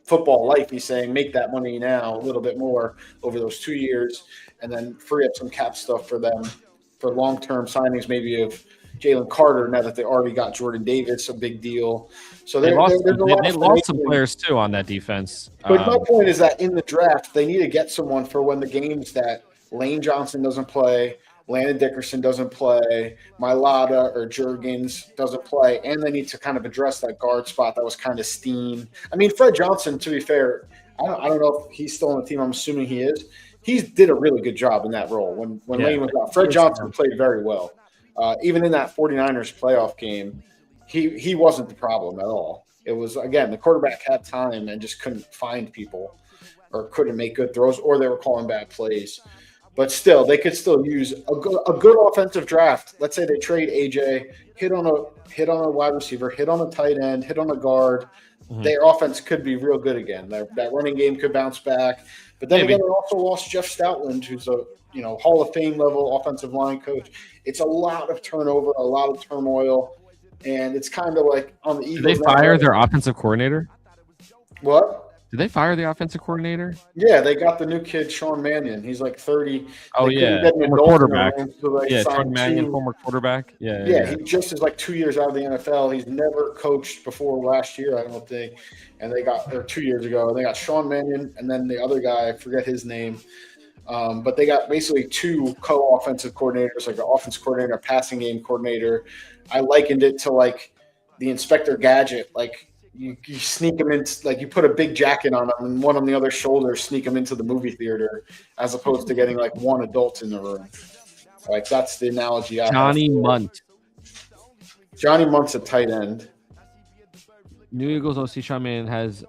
football life. He's saying, make that money now a little bit more over those 2 years and then free up some cap stuff for them for long-term signings, maybe of Jalen Carter, now that they already got Jordan Davis, a big deal. So they lost some players too on that defense. But my point is that in the draft, they need to get someone for when the games that Lane Johnson doesn't play, Landon Dickerson doesn't play, Mailata or Juergens doesn't play, and they need to kind of address that guard spot that was kind of steam. I mean, Fred Johnson, to be fair, I don't know if he's still on the team. I'm assuming he is. He did a really good job in that role when Lane was out. Fred Johnson played very well. Even in that 49ers playoff game, he wasn't the problem at all. It was, again, the quarterback had time and just couldn't find people or couldn't make good throws, or they were calling bad plays. But still, they could still use a good offensive draft. Let's say they trade AJ, hit on a wide receiver, hit on a tight end, hit on a guard. Mm-hmm. Their offense could be real good again. That running game could bounce back. But then again, they also lost Jeff Stoutland, who's a Hall of Fame level offensive line coach. It's a lot of turnover, a lot of turmoil, and it's kind of like on the Eagles. Did they fire their offensive coordinator? What? Did they fire the offensive coordinator? Yeah, they got the new kid, Sean Mannion. He's like 30. Oh, yeah. Former quarterback. Sean Mannion, former quarterback. Yeah. He just is like 2 years out of the NFL. He's never coached before last year, I don't think. And or 2 years ago, they got Sean Mannion, and then the other guy, I forget his name. But they got basically 2 co-offensive coordinators, like an offense coordinator, a passing game coordinator. I likened it to like the Inspector Gadget. Like you sneak them in, like you put a big jacket on them and one on the other shoulder, sneak them into the movie theater, as opposed to getting like one adult in the room. Like that's the analogy. Johnny Munt. Johnny Munt's a tight end. New Eagles OC Sean Mannion has.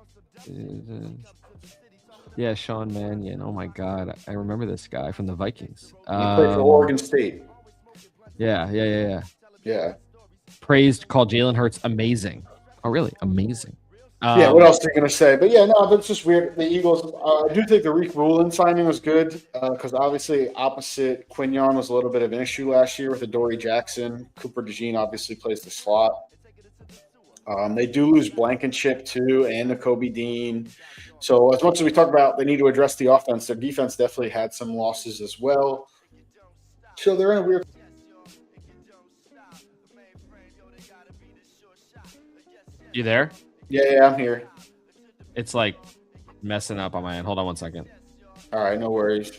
Yeah, Sean Mannion. Oh my God, I remember this guy from the Vikings. He played for Oregon State. Yeah. Praised, called Jalen Hurts amazing. Oh, really? Amazing. Yeah, what else are you going to say? But yeah, no, that's just weird. The Eagles, I do think the Rick Rulin signing was good because obviously opposite Quinyon was a little bit of an issue last year with Adoree Jackson. Cooper DeJean obviously plays the slot. They do lose Blankenship too and Nakobe Dean. So as much as we talk about they need to address the offense, their defense definitely had some losses as well. So they're in a weird. You there? Yeah, I'm here. It's like messing up on my end. Hold on 1 second. All right, no worries.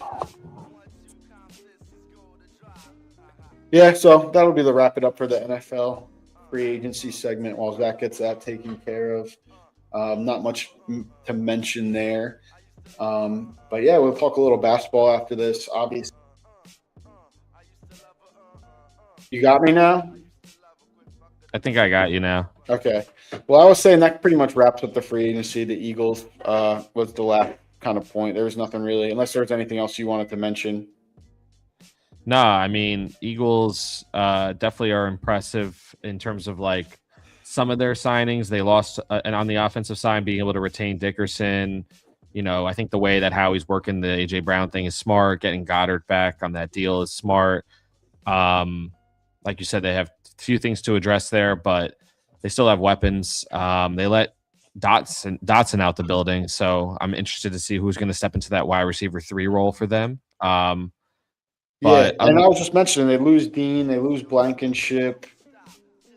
Yeah, so that'll be the wrap it up for the NFL free agency segment while Zach gets that taken care of. Not much to mention there. But yeah, we'll talk a little basketball after this, obviously. You got me now? I think I got you now. Okay. Well, I was saying that pretty much wraps up the free agency. The Eagles was the last kind of point. There was nothing really, unless there was anything else you wanted to mention. No, I mean, Eagles definitely are impressive in terms of like some of their signings. They lost, and on the offensive side, being able to retain Dickerson. You know, I think the way that Howie's working the AJ Brown thing is smart. Getting Goddard back on that deal is smart. Like you said, they have a few things to address there, but they still have weapons. They let Dotson out the building, so I'm interested to see who's going to step into that wide receiver 3 role for them. But and I was just mentioning they lose Dean, they lose Blankenship.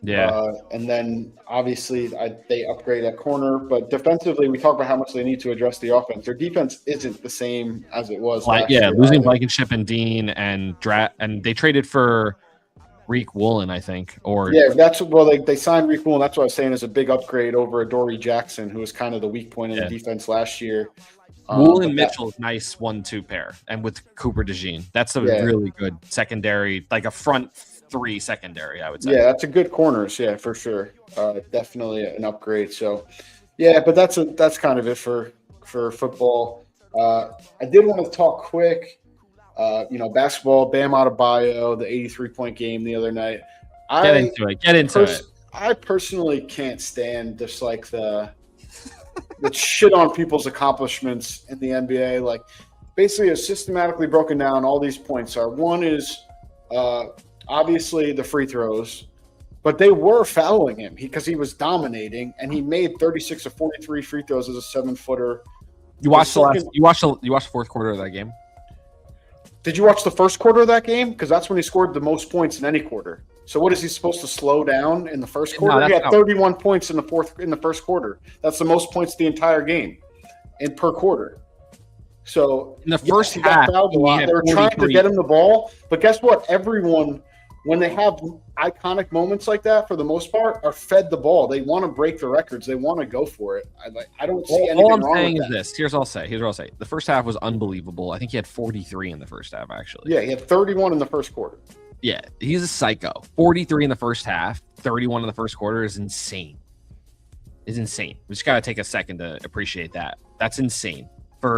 Yeah. And then obviously they upgrade at corner, but defensively we talk about how much they need to address the offense. Their defense isn't the same as it was last year. Losing Blankenship and Dean and they traded for Reek Woolen, I think. They signed Reek Woolen. That's what I was saying is a big upgrade over Adoree Jackson, who was kind of the weak point in the defense last year. Woolen Mitchell is nice 1-2 pair, and with Cooper DeJean, that's a really good secondary, like a front 3 secondary, I would say. Yeah, that's a good corners. Yeah, for sure. Definitely an upgrade. So, yeah, but that's kind of it for football. I did want to talk quick. Basketball. Bam Adebayo, the 83-point game the other night. Get into it. I personally can't stand just like the shit on people's accomplishments in the NBA. Like, basically, it's systematically broken down. All these points are. One is obviously the free throws, but they were fouling him because he was dominating, and he made 36 of 43 free throws as a 7-footer. You watched the fourth quarter of that game? Did you watch the first quarter of that game? Because that's when he scored the most points in any quarter. So what is he supposed to slow down in the first quarter? No, he had 31 points in the first quarter. That's the most points the entire game, and per quarter. So in the first half, they were trying to get him the ball, but guess what? Everyone, when they have iconic moments like that, for the most part, are fed the ball. They want to break the records. They want to go for it. I don't see anything wrong with that. All I'm saying is this. Here's what I'll say. The first half was unbelievable. I think he had 43 in the first half, actually. Yeah, he had 31 in the first quarter. Yeah, he's a psycho. 43 in the first half, 31 in the first quarter is insane. We just got to take a second to appreciate that. That's insane.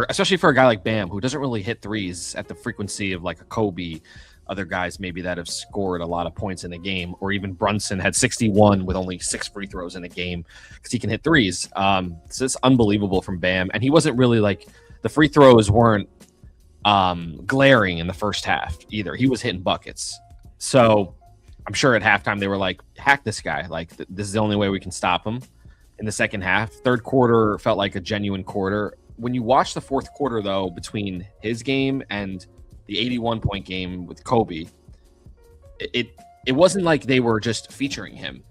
Especially for a guy like Bam, who doesn't really hit threes at the frequency of like a Kobe, other guys maybe that have scored a lot of points in a game, or even Brunson had 61 with only 6 free throws in a game because he can hit threes. So it's unbelievable from Bam. And he wasn't really like, the free throws weren't glaring in the first half either. He was hitting buckets. So I'm sure at halftime they were like, hack this guy. Like, this is the only way we can stop him. In the second half, third quarter felt like a genuine quarter. When you watch the fourth quarter, though, between his game and the 81-point game with Kobe, it wasn't like they were just featuring him.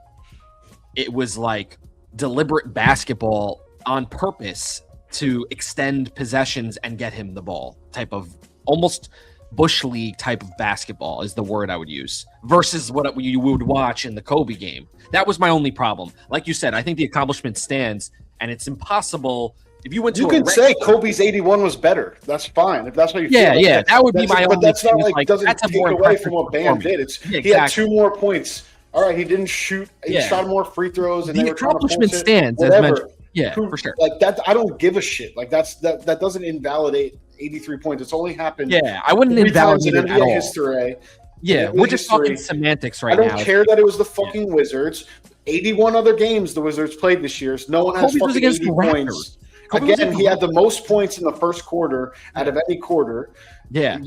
It was like deliberate basketball on purpose to extend possessions and get him the ball, type of almost Bush League type of basketball is the word I would use, versus what you would watch in the Kobe game. That was my only problem. Like you said, I think the accomplishment stands, and it's impossible. If you went to, you can say Kobe's 81 was better. That's fine if that's what you feel. Yeah, that would be my only. But that's not like doesn't that's take away from what Bam did. He had 2 more points. All right, he didn't shoot. He shot more free throws, and the they were accomplishment trying to stands. As mentioned. Yeah, for sure. Like that, I don't give a shit. Like that doesn't invalidate 83 points. It's only happened. Yeah, I wouldn't invalidate it at all. History. Yeah, we're just talking semantics right now. I don't care that it was the fucking Wizards. 81 other games the Wizards played this year. So no one has fucking 80 points. Again, he had the most points in the first quarter out of any quarter. Yeah.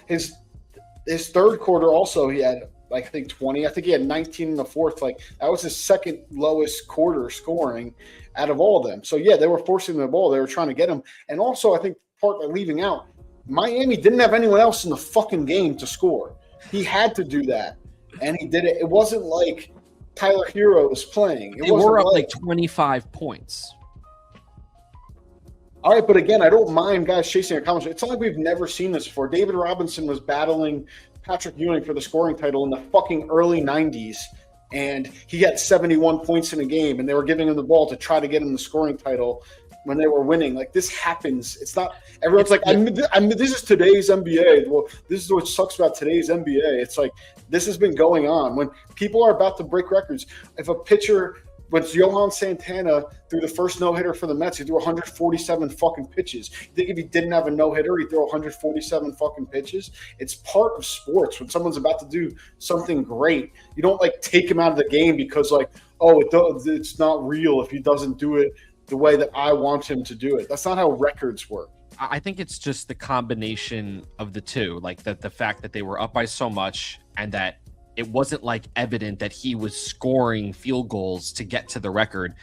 His third quarter also he had I think 20. I think he had 19 in the fourth. Like that was his second lowest quarter scoring out of all of them. So yeah, they were forcing the ball. They were trying to get him. And also I think part of leaving out, Miami didn't have anyone else in the fucking game to score. He had to do that. And he did it. It wasn't like Tyler Hero was playing. They were up like 25 points. All right, but again, I don't mind guys chasing accomplishment. It's not like we've never seen this before. David Robinson was battling Patrick Ewing for the scoring title in the fucking early 90s, and he got 71 points in a game, and they were giving him the ball to try to get him the scoring title. when they were winning. Like, this happens. It's not – everyone's like, this is today's NBA. Well, this is what sucks about today's NBA. It's like this has been going on. When people are about to break records, if a pitcher – when Johan Santana threw the first no-hitter for the Mets, he threw 147 fucking pitches. You think if he didn't have a no-hitter, he'd throw 147 fucking pitches? It's part of sports. When someone's about to do something great, you don't, like, take him out of the game because, like, oh, it's not real if he doesn't do it the way that I want him to do it. That's not how records work. I think it's just the combination of the two, like the fact that they were up by so much and that it wasn't like evident that he was scoring field goals to get to the record.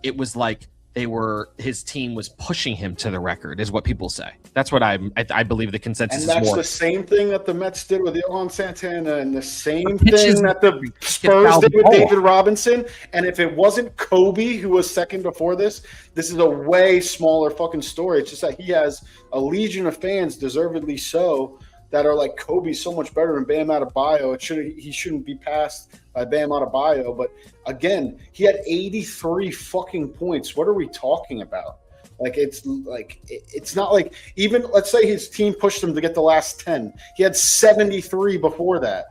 It was like his team was pushing him to the record, is what people say. That's what I believe the consensus is. And that's the same thing that the Mets did with Johan Santana, and the same thing that the Spurs did with David Robinson. And if it wasn't Kobe, who was second before this is a way smaller fucking story. It's just that he has a legion of fans, deservedly so, that are like, Kobe's so much better than Bam Adebayo. He shouldn't be passed by Bam Adebayo. But again, he had 83 fucking points. What are we talking about? Like, it's not like, even let's say his team pushed him to get the last 10. He had 73 before that.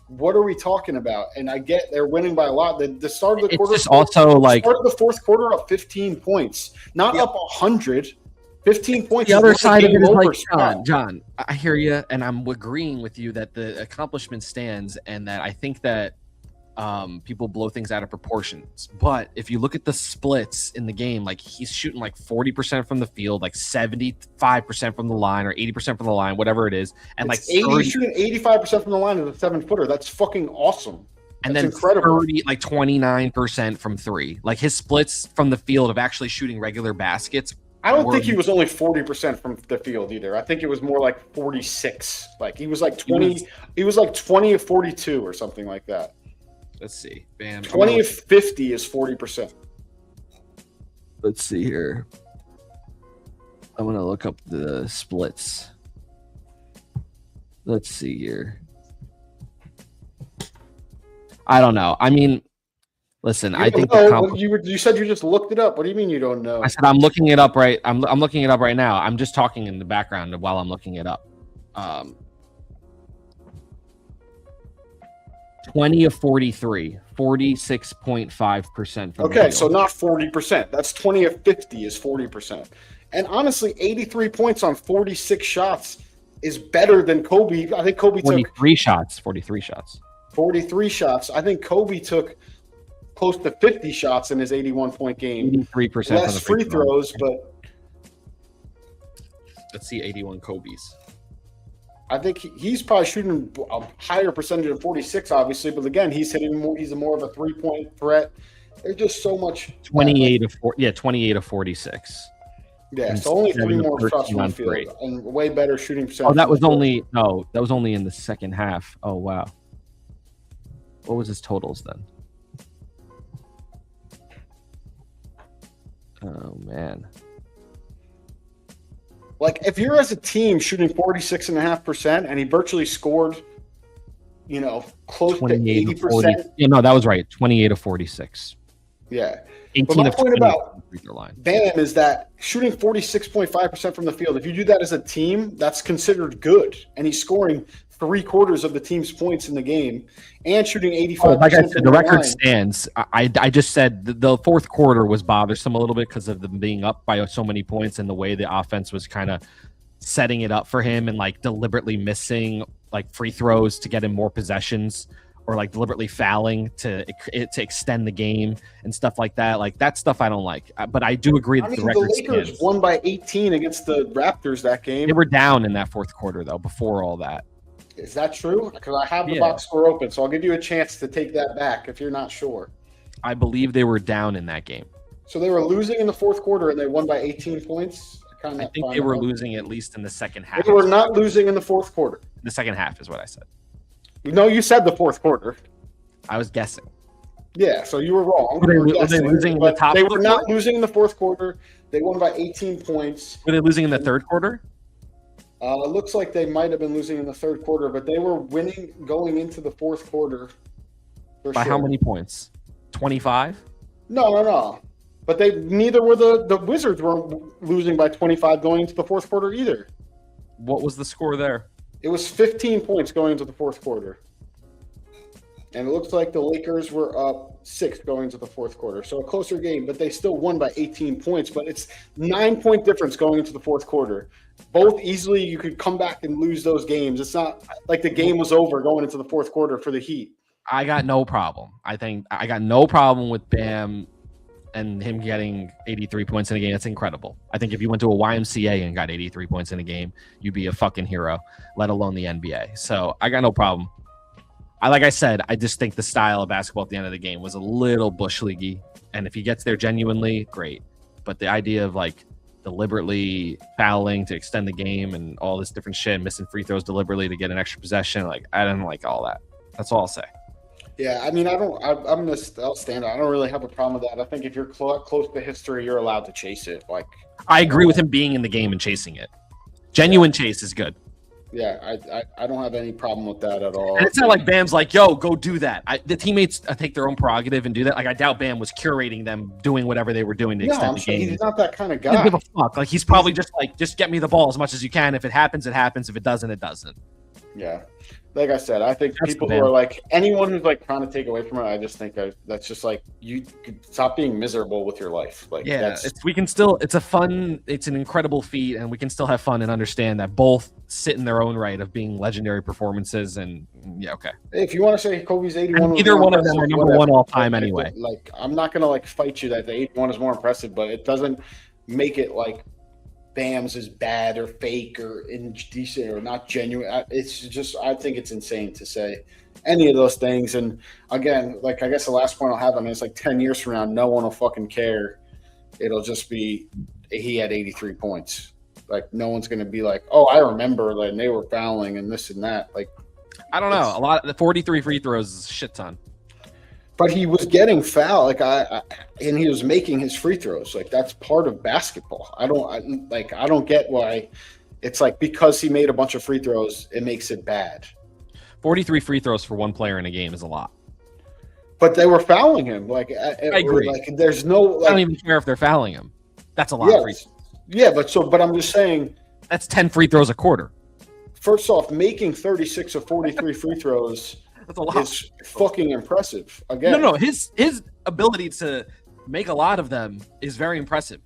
What are we talking about? And I get they're winning by a lot. The start of the quarter, just also like start of the fourth quarter up 15 points, not up 100. 15 points. The other side of it is like, John, I hear you, and I'm agreeing with you that the accomplishment stands, and that I think that people blow things out of proportions. But if you look at the splits in the game, like, he's shooting like 40% from the field, like 75% from the line, or 80% from the line, whatever it is, and it's like 80, shooting 85% from the line is a 7-footer. That's fucking awesome. And That's then incredible. 29% from three. Like, his splits from the field of actually shooting regular baskets. I don't think he was only 40% from the field either. I think it was more like 46. Like, he was like 20. He was like 20 of 42 or something like that. Let's see. Bam. 20 of 50 is 40%. Let's see here. I'm going to look up the splits. Let's see here. I don't know. I mean, listen, I think you said you just looked it up. What do you mean you don't know? I said I'm looking it up right. I'm looking it up right now. I'm just talking in the background while I'm looking it up. 20 of 43, 46.5%. Okay, so not 40%. That's 20 of 50 is 40%. And honestly, 83 points on 46 shots is better than Kobe. I think Kobe took 43 shots. 43 shots. 43 shots. I think Kobe took close to 50 shots in his 81-point game. 83% less free throws, but let's see 81 Kobe's. I think he's probably shooting a higher percentage than 46, obviously. But again, he's hitting more. He's more of a 3-point threat. There's just so much. 28 of 46. Yeah, so only 3 more shots from the field and way better shooting percentage. Oh, that was only in the second half. Oh wow. What was his totals then? Oh man. Like, if you're as a team shooting 46.5% and he virtually scored, close to 80%. Yeah, no, that was right. 28 of 46. Yeah. 18 but my of point about line. Bam is that shooting 46.5% from the field, if you do that as a team, that's considered good. And he's scoring 3/4 of the team's points in the game and shooting 85%. Like I said, the record stands. I just said the fourth quarter was bothersome a little bit because of them being up by so many points and the way the offense was kind of setting it up for him and like deliberately missing like free throws to get him more possessions, or like deliberately fouling to extend the game and stuff like that. Like, that stuff I don't like. But I do agree that the record Lakers stands. won by 18 against the Raptors that game. They were down in that fourth quarter though. Before all that. Is that true? Because I have the box score open, so I'll give you a chance to take that back if you're not sure. I believe they were down in that game. So they were losing in the fourth quarter and they won by 18 points? I think they were losing at least in the second half. They were not losing in the fourth quarter. The second half is what I said. No, you said the fourth quarter. I was guessing. Yeah, so you were wrong. Were they losing in the top? They were not losing in the fourth quarter. They won by 18 points. Were they losing in the third quarter? It looks like they might have been losing in the third quarter, but they were winning going into the fourth quarter. By how many points? 25? No. But neither were the Wizards weren't losing by 25 going into the fourth quarter either. What was the score there? It was 15 points going into the fourth quarter. And it looks like the Lakers were up 6 going into the fourth quarter. So a closer game, but they still won by 18 points. But it's 9-point difference going into the fourth quarter. Both easily, you could come back and lose those games. It's not like the game was over going into the fourth quarter for the Heat. I got no problem. I think I got no problem with Bam and him getting 83 points in a game. That's incredible. I think if you went to a YMCA and got 83 points in a game, you'd be a fucking hero, let alone the NBA. So I got no problem. Like I said, I just think the style of basketball at the end of the game was a little bush leaguey. And if he gets there genuinely, great. But the idea of like deliberately fouling to extend the game and all this different shit, missing free throws deliberately to get an extra possession, like I didn't like all that. That's all I'll say. Yeah, I mean, I'll stand out. I don't really have a problem with that. I think if you're close to history, you're allowed to chase it. Like, I agree with him being in the game and chasing it. Genuine chase is good. Yeah, I don't have any problem with that at all. And it's not like Bam's like, yo, go do that. The teammates take their own prerogative and do that. Like, I doubt Bam was curating them doing whatever they were doing to extend the game. He's not that kind of He doesn't guy. give a fuck. Like, he's probably just like, just get me the ball as much as you can. If it happens, it happens. If it doesn't, it doesn't. Yeah. Like I said, I think That's people who are like, anyone who's like trying to take away from it, I just think that's just like, you could stop being miserable with your life. Like, yeah, it's an incredible feat, and we can still have fun and understand that both sit in their own right of being legendary performances. And yeah, okay. If you want to say Kobe's 81, either one of them are number one all time anyway. Like, I'm not gonna like fight you that the 81 is more impressive, but it doesn't make it like Bam's is bad or fake or indecent or not genuine. It's just, I think it's insane to say any of those things. And again, like, I guess the last point I'll have on it is like 10 years from now, no one will fucking care. It'll just be he had 83 points. Like, no one's going to be like, oh, I remember like they were fouling and this and that. Like, I don't know. A lot of the 43 free throws is a shit ton. But he was getting fouled, and he was making his free throws. Like, that's part of basketball. I don't get why it's like because he made a bunch of free throws, it makes it bad. 43 free throws for one player in a game is a lot. But they were fouling him. Like, I agree. Like, there's no. Like, I don't even care if they're fouling him. That's a lot of free throws. Yeah, but I'm just saying. That's 10 free throws a quarter. First off, making 36 of 43 free throws. That's a lot. It's fucking impressive. Again, no. His ability to make a lot of them is very impressive.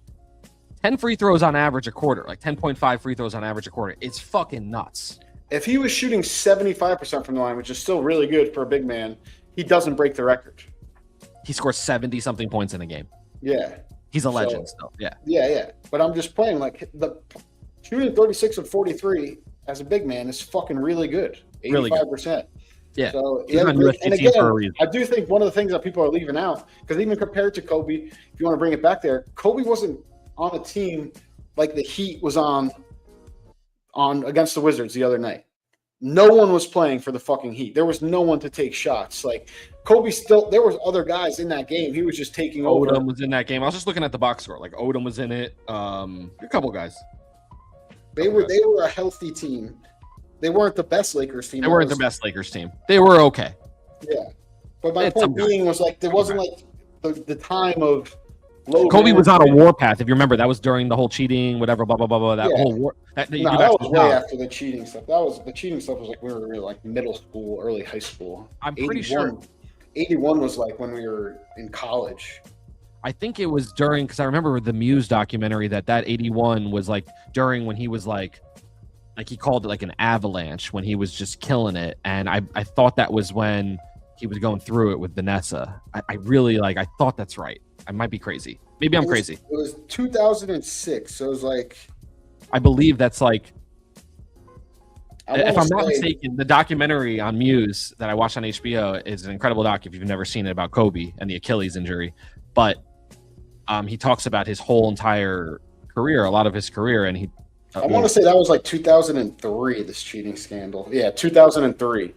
10 free throws on average a quarter, like 10.5 free throws on average a quarter. It's fucking nuts. If he was shooting 75% from the line, which is still really good for a big man, he doesn't break the record. He scores 70-something points in a game. Yeah. He's a legend still. Yeah. Yeah. But I'm just playing like the shooting 36 of 43 as a big man is fucking really good. 85%. Really good. Yeah. So, and again, I do think one of the things that people are leaving out, because even compared to Kobe, if you want to bring it back there, Kobe wasn't on a team like the Heat was on against the Wizards the other night. No one was playing for the fucking Heat. There was no one to take shots. Like, Kobe there was other guys in that game. He was just taking over. Odom was in that game. I was just looking at the box score. Like, Odom was in it. A couple guys. They were a healthy team. They weren't the best Lakers team. They weren't the best Lakers team. They were okay. Yeah. But my point being was like, there wasn't like the time of low. Kobe was on a warpath. If you remember, that was during the whole cheating, whatever, blah, blah, blah, blah. That whole war. That was way after the cheating stuff. The cheating stuff was like we were like middle school, early high school. I'm pretty sure 81 was like when we were in college. I think it was during, because I remember the Muse documentary that 81 was like during when he was like he called it like an avalanche when he was just killing it. And I thought that was when he was going through it with Vanessa. I really I thought that's right. I might be crazy. Maybe I'm crazy. It was 2006. So it was like, I believe that's like, if I'm not mistaken, the documentary on Muse that I watched on HBO is an incredible doc if you've never seen it, about Kobe and the Achilles injury. But he talks about his whole entire career, a lot of his career, and I want to say that was like 2003, this cheating scandal. Yeah, 2003.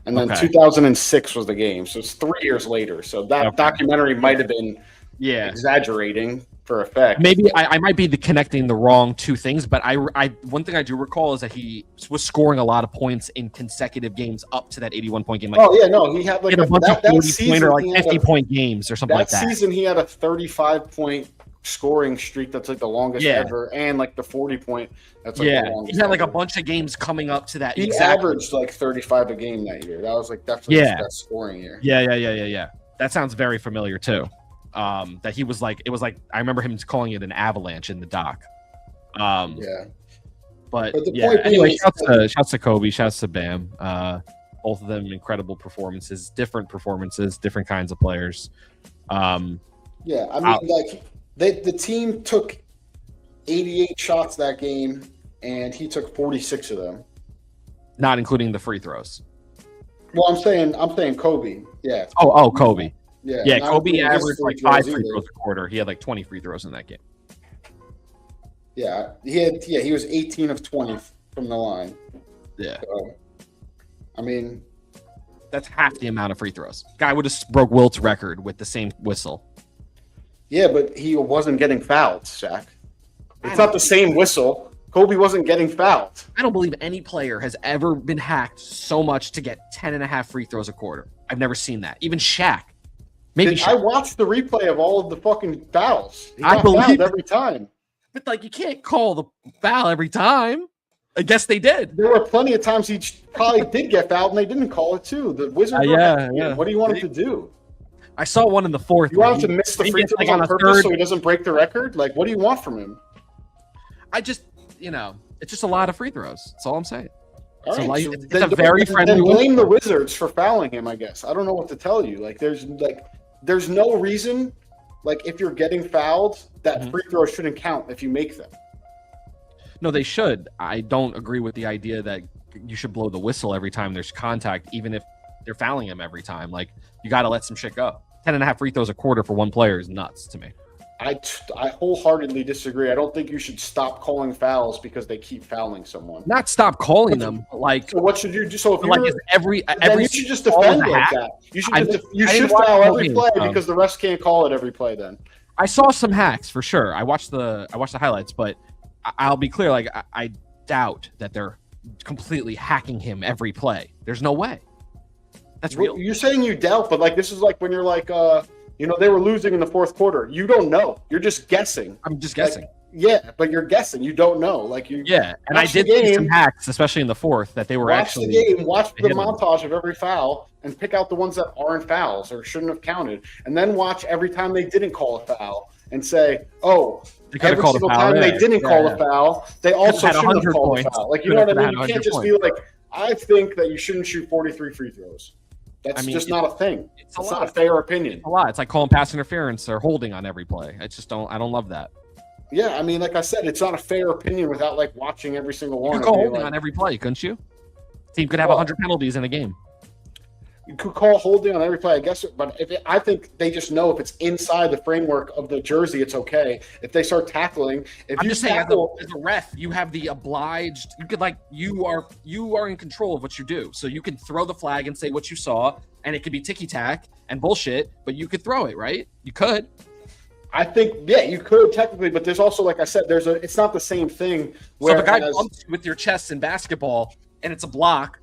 And then 2006 was the game. So it's 3 years later. So that documentary might have been exaggerating. for effect. Maybe I might be connecting the wrong two things, but I one thing I do recall is that he was scoring a lot of points in consecutive games up to that 81-point game. Like, he had like a bunch of 40-point or like 50-point games or something like that. That season, he had a 35-point scoring streak that's like the longest ever, and like the 40-point that's like the longest. He had like ever. A bunch of games coming up to that. He averaged like 35 a game that year. That was like definitely his best scoring year. Yeah. That sounds very familiar too. That he was like, it was like, I remember him calling it an avalanche in the doc. But yeah. Anyway, shouts to Kobe, shouts to Bam. Both of them incredible performances, different kinds of players. I mean, the team took 88 shots that game, and he took 46 of them, not including the free throws. Well, I'm saying Kobe. Yeah. Oh, Kobe. Yeah. Kobe averaged like 5 free throws a quarter. He had like 20 free throws in that game. Yeah, he was 18 of 20 from the line. Yeah. So, I mean, that's half the amount of free throws. Guy would have broke Wilt's record with the same whistle. Yeah, but he wasn't getting fouled, Shaq. It's not the same whistle. Kobe wasn't getting fouled. I don't believe any player has ever been hacked so much to get 10.5 free throws a quarter. I've never seen that. Even Shaq. I watched the replay of all of the fucking fouls. He got fouled every time. But like, you can't call the foul every time. I guess they did. There were plenty of times he probably did get fouled and they didn't call it too. The Wizards were What do you want him to do? I saw one in the fourth. You want him to miss the free throws on purpose so he doesn't break the record? Like, what do you want from him? I just, it's just a lot of free throws. That's all I'm saying. It's a very friendly. Then blame the Wizards for fouling him, I guess. I don't know what to tell you. Like, there's no reason, like, if you're getting fouled, that free throws shouldn't count if you make them. No, they should. I don't agree with the idea that you should blow the whistle every time there's contact, even if they're fouling him every time. Like, you got to let some shit go. 10.5 free throws a quarter for one player is nuts to me. I wholeheartedly disagree. I don't think you should stop calling fouls because they keep fouling someone. Not stop calling them, but like. So what should you do? So if like every you should just defend like that. You should foul every play because the refs can't call it every play. Then I saw some hacks for sure. I watched the highlights, but I'll be clear. Like, I doubt that they're completely hacking him every play. There's no way. That's real. You're saying you doubt, but like, this is like when you're like, they were losing in the fourth quarter. You don't know. You're just guessing. I'm just guessing. But you're guessing. You don't know. Like, you. Yeah, and I did see some hacks, especially in the fourth, that they were actually. Watch the game. Watch the montage of every foul and pick out the ones that aren't fouls or shouldn't have counted, and then watch every time they didn't call a foul and say, "Oh, every single time they didn't call a foul, they also shouldn't have called a foul." Like, you know what I mean? You can't just be like, "I think that you shouldn't shoot 43 free throws." That's just not a thing. It's not a fair opinion. It's a lot. It's like calling pass interference or holding on every play. I don't love that. Yeah, I mean, like I said, it's not a fair opinion without like watching every single one. You could call holding on every play, couldn't you? Team could have 100 penalties in a game. You could call holding on every play, I guess, but I think they just know if it's inside the framework of the jersey, it's okay. If they start tackling, I'm just saying, as a ref, you have the obliged. You could you are in control of what you do, so you can throw the flag and say what you saw, and it could be ticky tack and bullshit, but you could throw it, right? You could. I think, you could technically, but there's also, like I said, it's not the same thing. So if a guy bumps you with your chest in basketball and it's a block,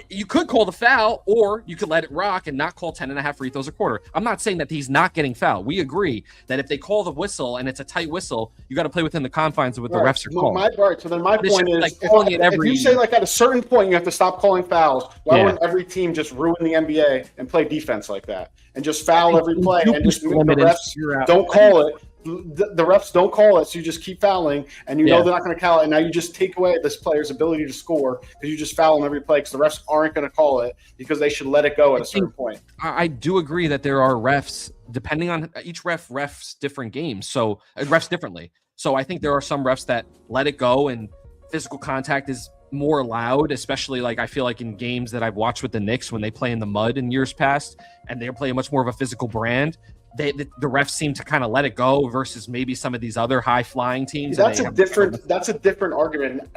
you could call the foul, or you could let it rock and not call 10.5 free throws a quarter. I'm not saying that he's not getting fouled. We agree that if they call the whistle and it's a tight whistle, you got to play within the confines of what the refs are calling. So then my point is, if you say like at a certain point you have to stop calling fouls, why wouldn't every team just ruin the NBA and play defense like that and just foul every play and just the refs don't call it? The refs don't call it, so you just keep fouling, and know they're not going to call it, and now you just take away this player's ability to score because you just foul them every play because the refs aren't going to call it because they should let it go at a certain point. I do agree that there are refs, depending on each refs different games, so refs differently. So I think there are some refs that let it go, and physical contact is more allowed, especially like I feel like in games that I've watched with the Knicks when they play in the mud in years past, and they play much more of a physical brand. The refs seem to kind of let it go versus maybe some of these other high flying teams. That's a different argument.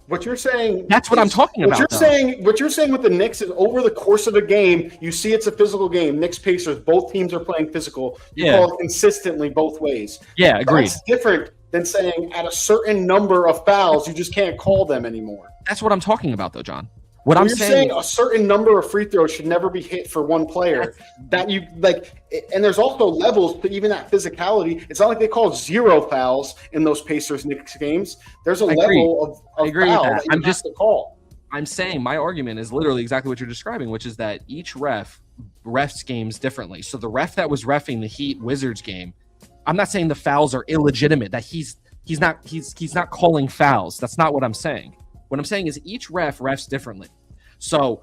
What you're saying. That's what I'm talking about. What you're saying with the Knicks is over the course of a game, you see it's a physical game. Knicks Pacers, both teams are playing physical. You call it consistently both ways. Yeah, agreed. That's different than saying at a certain number of fouls, you just can't call them anymore. That's what I'm talking about, though, John. What I'm saying, a certain number of free throws should never be hit for one player. That you like, and there's also levels to even that physicality. It's not like they call 0 fouls in those Pacers Knicks games. There's a level of foul that you have to call. I'm saying my argument is literally exactly what you're describing, which is that each refs games differently. So the ref that was reffing the Heat Wizards game, I'm not saying the fouls are illegitimate. That he's not calling fouls. That's not what I'm saying. What I'm saying is each refs differently. So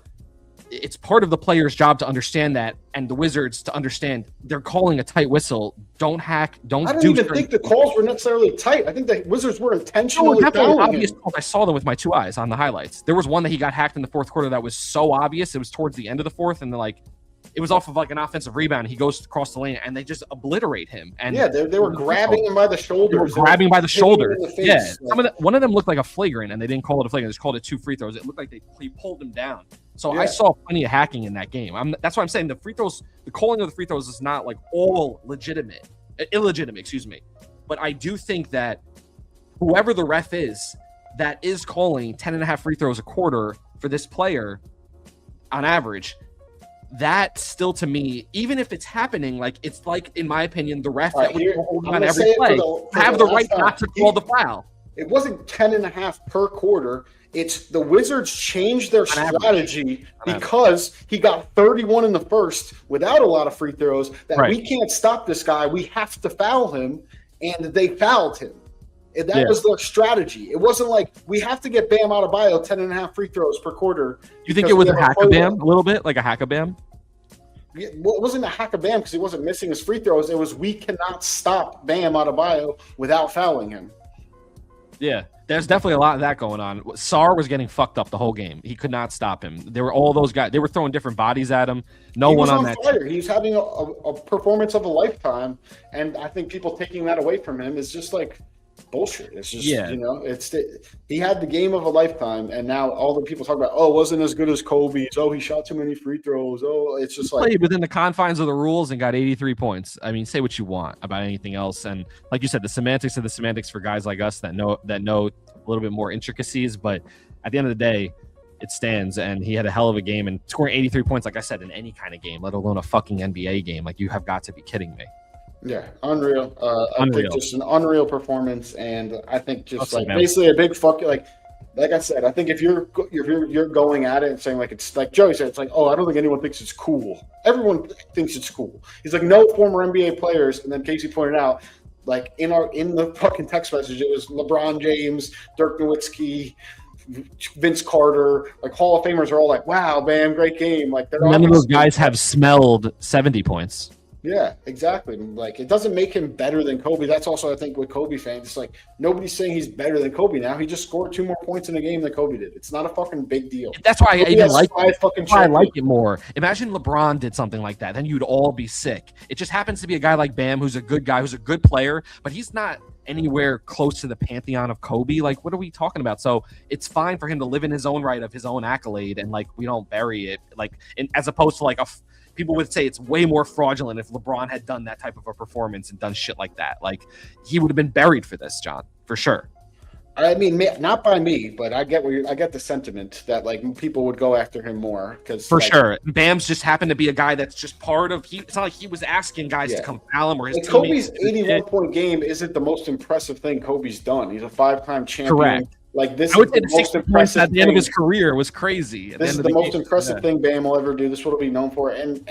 it's part of the player's job to understand that, and the Wizards to understand they're calling a tight whistle. Don't hack. I don't even think the calls were necessarily tight. I think the Wizards were intentionally fouling him. I saw them with my 2 eyes on the highlights. There was one that he got hacked in the fourth quarter that was so obvious. It was towards the end of the fourth, and it was off of like an offensive rebound. He goes across the lane, and they just obliterate him. And they were grabbing him by the shoulder. They were grabbing by the shoulder. Yeah, one of them looked like a flagrant, and they didn't call it a flagrant. They just called it 2 free throws. It looked like he pulled him down. So I saw plenty of hacking in that game. That's why I'm saying the free throws, the calling of the free throws is not like all illegitimate, excuse me. But I do think that whoever the ref is that is calling 10.5 free throws a quarter for this player on average, that still to me, even if it's happening, like it's like, in my opinion, the ref that would hold on every play have the right not to call the foul. It wasn't 10.5 per quarter. It's the Wizards changed their strategy because he got 31 in the first without a lot of free throws. We can't stop this guy. We have to foul him, and they fouled him. And that was their strategy. It wasn't like we have to get Bam Adebayo 10.5 free throws per quarter. You think it was a hack-a-bam a little bit, like a hack-a-bam? Yeah, well, it wasn't a hack-a-bam because he wasn't missing his free throws. It was we cannot stop Bam Adebayo without fouling him. Yeah, there's definitely a lot of that going on. Sarr was getting fucked up the whole game. He could not stop him. There were all those guys. They were throwing different bodies at him. No one on that team. He was having a performance of a lifetime, and I think people taking that away from him is just like bullshit. It's just, he had the game of a lifetime, and now all the people talk about, oh, wasn't as good as Kobe's. Oh, he shot too many free throws. Oh, it's just like played within the confines of the rules and got 83 points. I mean, say what you want about anything else, and like you said, the semantics are the semantics for guys like us that know a little bit more intricacies. But at the end of the day, it stands, and he had a hell of a game, and scoring 83 points, like I said, in any kind of game, let alone a fucking NBA game. Like, you have got to be kidding me. Yeah, unreal. I think just an unreal performance, and I think just basically a big fuck. Like I said, I think if you're going at it and saying like it's like Joey said, it's like, oh, I don't think anyone thinks it's cool. Everyone thinks it's cool. He's like, no former NBA players, and then Casey pointed out, like in the fucking text message, it was LeBron James, Dirk Nowitzki, Vince Carter, like Hall of Famers are all like, wow, Bam, great game. Like none of those guys have smelled 70 points. Yeah, exactly. Like, it doesn't make him better than Kobe. That's also, I think, with Kobe fans, it's like nobody's saying he's better than Kobe now. He just scored 2 more points in a game than Kobe did. It's not a fucking big deal. That's why I even like it. I like it more. Imagine LeBron did something like that. Then you'd all be sick. It just happens to be a guy like Bam, who's a good guy, who's a good player, but he's not anywhere close to the pantheon of Kobe. Like, what are we talking about? So it's fine for him to live in his own right of his own accolade, and like we don't bury it. Like, as opposed to like people would say it's way more fraudulent if LeBron had done that type of a performance and done shit like that. Like, he would have been buried for this, John, for sure. I mean, not by me, but I get the sentiment that like people would go after him more because for sure. Bam's just happened to be a guy that's just part of. It's not like he was asking guys to come foul him or his. Like Kobe's 81-point game isn't the most impressive thing Kobe's done. He's a 5-time champion. Correct. Like this, I would say the most impressive at the end of his career was crazy. This is the most impressive thing Bam will ever do. This is what he'll be known for. And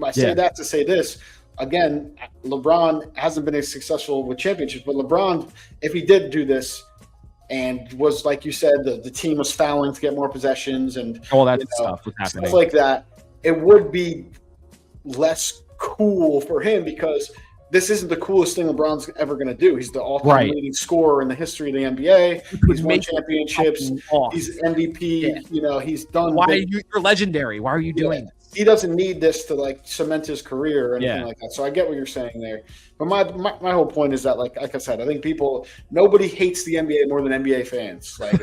I say that to say this again: LeBron hasn't been as successful with championships, but LeBron, if he did do this and was like you said, the team was fouling to get more possessions and all that stuff was happening, stuff like that, it would be less cool for him because this isn't the coolest thing LeBron's ever going to do. He's the all-time leading scorer in the history of the NBA. He's won championships. He's MVP. Yeah. He's done. You're legendary. Why are you doing this? he doesn't need this to like cement his career or anything Yeah. like that. So I get what you're saying there. But my whole point is that like I said, I think nobody hates the NBA more than NBA fans. Like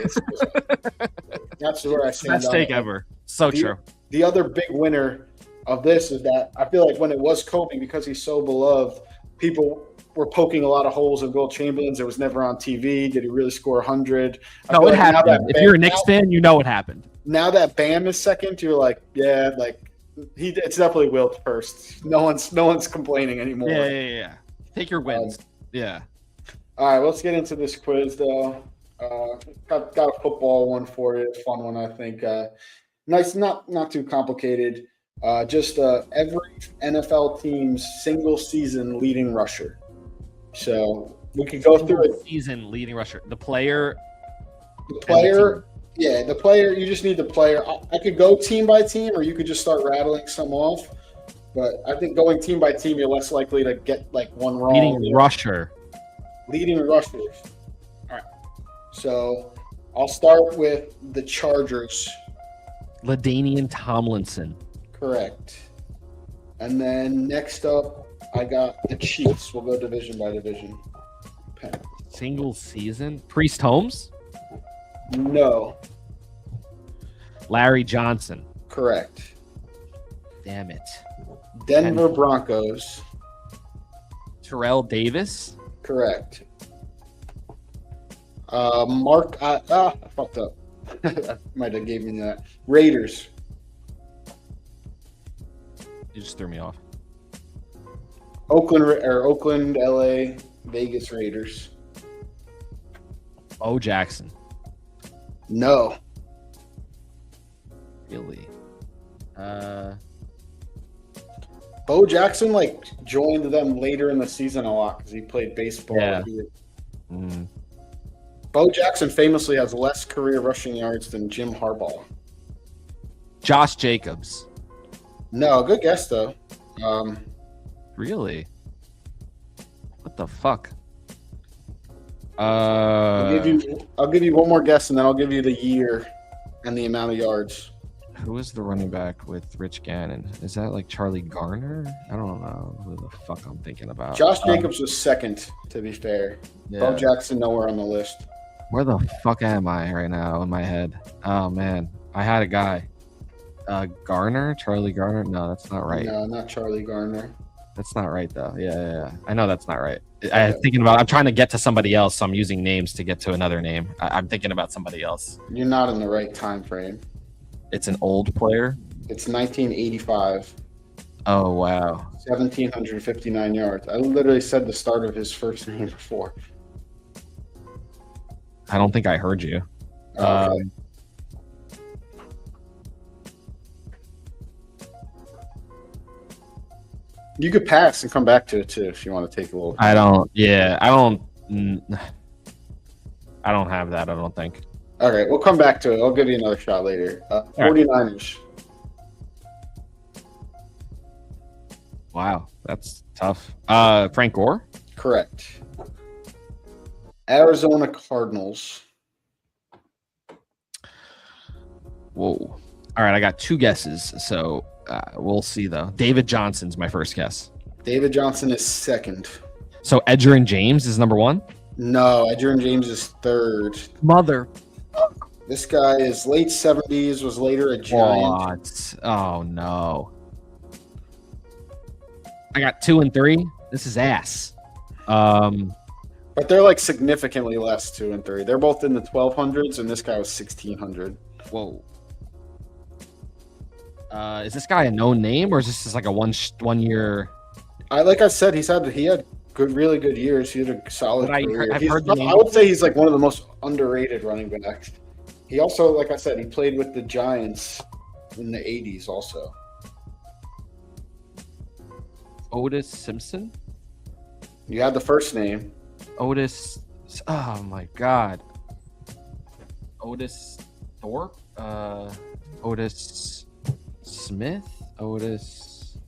that's where I stand. Best take ever. So true. The other big winner of this is that I feel like when it was Kobe, because he's so beloved, people were poking a lot of holes in Will Chamberlain's. It was never on TV. Did he really score 100? No, it happened. If you're a Knicks fan, you know it happened. Now that Bam is second, you're like, yeah, like it's definitely Wilt first. No one's complaining anymore. Yeah. Take your wins. Yeah. All right, let's get into this quiz though. Got a football one for you, a fun one I think. Nice, not too complicated. Just every NFL team's single season leading rusher. So we could go through it. Season leading rusher. The player. Yeah, the player. You just need the player. I could go team by team, or you could just start rattling some off. But I think going team by team, you're less likely to get like one wrong. Leading rusher. Leading rushers. All right. So I'll start with the Chargers. LaDainian Tomlinson. Correct. And then next up, I got the Chiefs. We'll go division by division. Single season. Priest Holmes. No. Larry Johnson. Correct. Damn it. Denver Broncos. Terrell Davis. Correct. I fucked up. Might have gave me that. Raiders. You just threw me off. Oakland, LA, Vegas Raiders. Bo Jackson. No. Really? Bo Jackson like joined them later in the season a lot because he played baseball. Yeah. Bo Jackson famously has less career rushing yards than Jim Harbaugh. Josh Jacobs. No, good guess though. Really? What the fuck? I'll give you one more guess, and then I'll give you the year and the amount of yards. Who is the running back with Rich Gannon? Is that like Charlie Garner? I don't know who the fuck I'm thinking about. Josh Jacobs was second, to be fair. Yeah. Bo Jackson nowhere on the list. Where the fuck am I right now in my head? Oh man, I had a guy. Garner? Charlie Garner? No, that's not right. No, not Charlie Garner. That's not right though. Yeah. I know that's not right. I'm trying to get to somebody else, so I'm using names to get to another name. I'm thinking about somebody else. You're not in the right time frame. It's an old player. It's 1985. Oh wow. 1,759 yards. I literally said the start of his first name before. I don't think I heard you. Okay. You could pass and come back to it too if you want to take a little. I don't have that. I don't think. All right, we'll come back to it. I'll give you another shot later. 49ers. Wow, that's tough. Frank Gore? Correct. Arizona Cardinals. Whoa. All right, I got two guesses, so we'll see though. David Johnson's my first guess. David Johnson is second. So Edgerrin James is number one? No, Edgerrin James is third. Mother. This guy is late 70s, was later a Giant. What? Oh, no. I got 2 and 3. This is ass. But they're like significantly less 2 and 3. They're both in the 1200s, and this guy was 1600. Whoa. Is this guy a known name, or is this just like a one year? Like I said, he had really good years. He had a solid career. I would say he's like one of the most underrated running backs. He also, like I said, he played with the Giants in the 80s also. Otis Simpson? You had the first name. Otis. Oh, my God. Otis Thorpe? Otis Smith? Otis.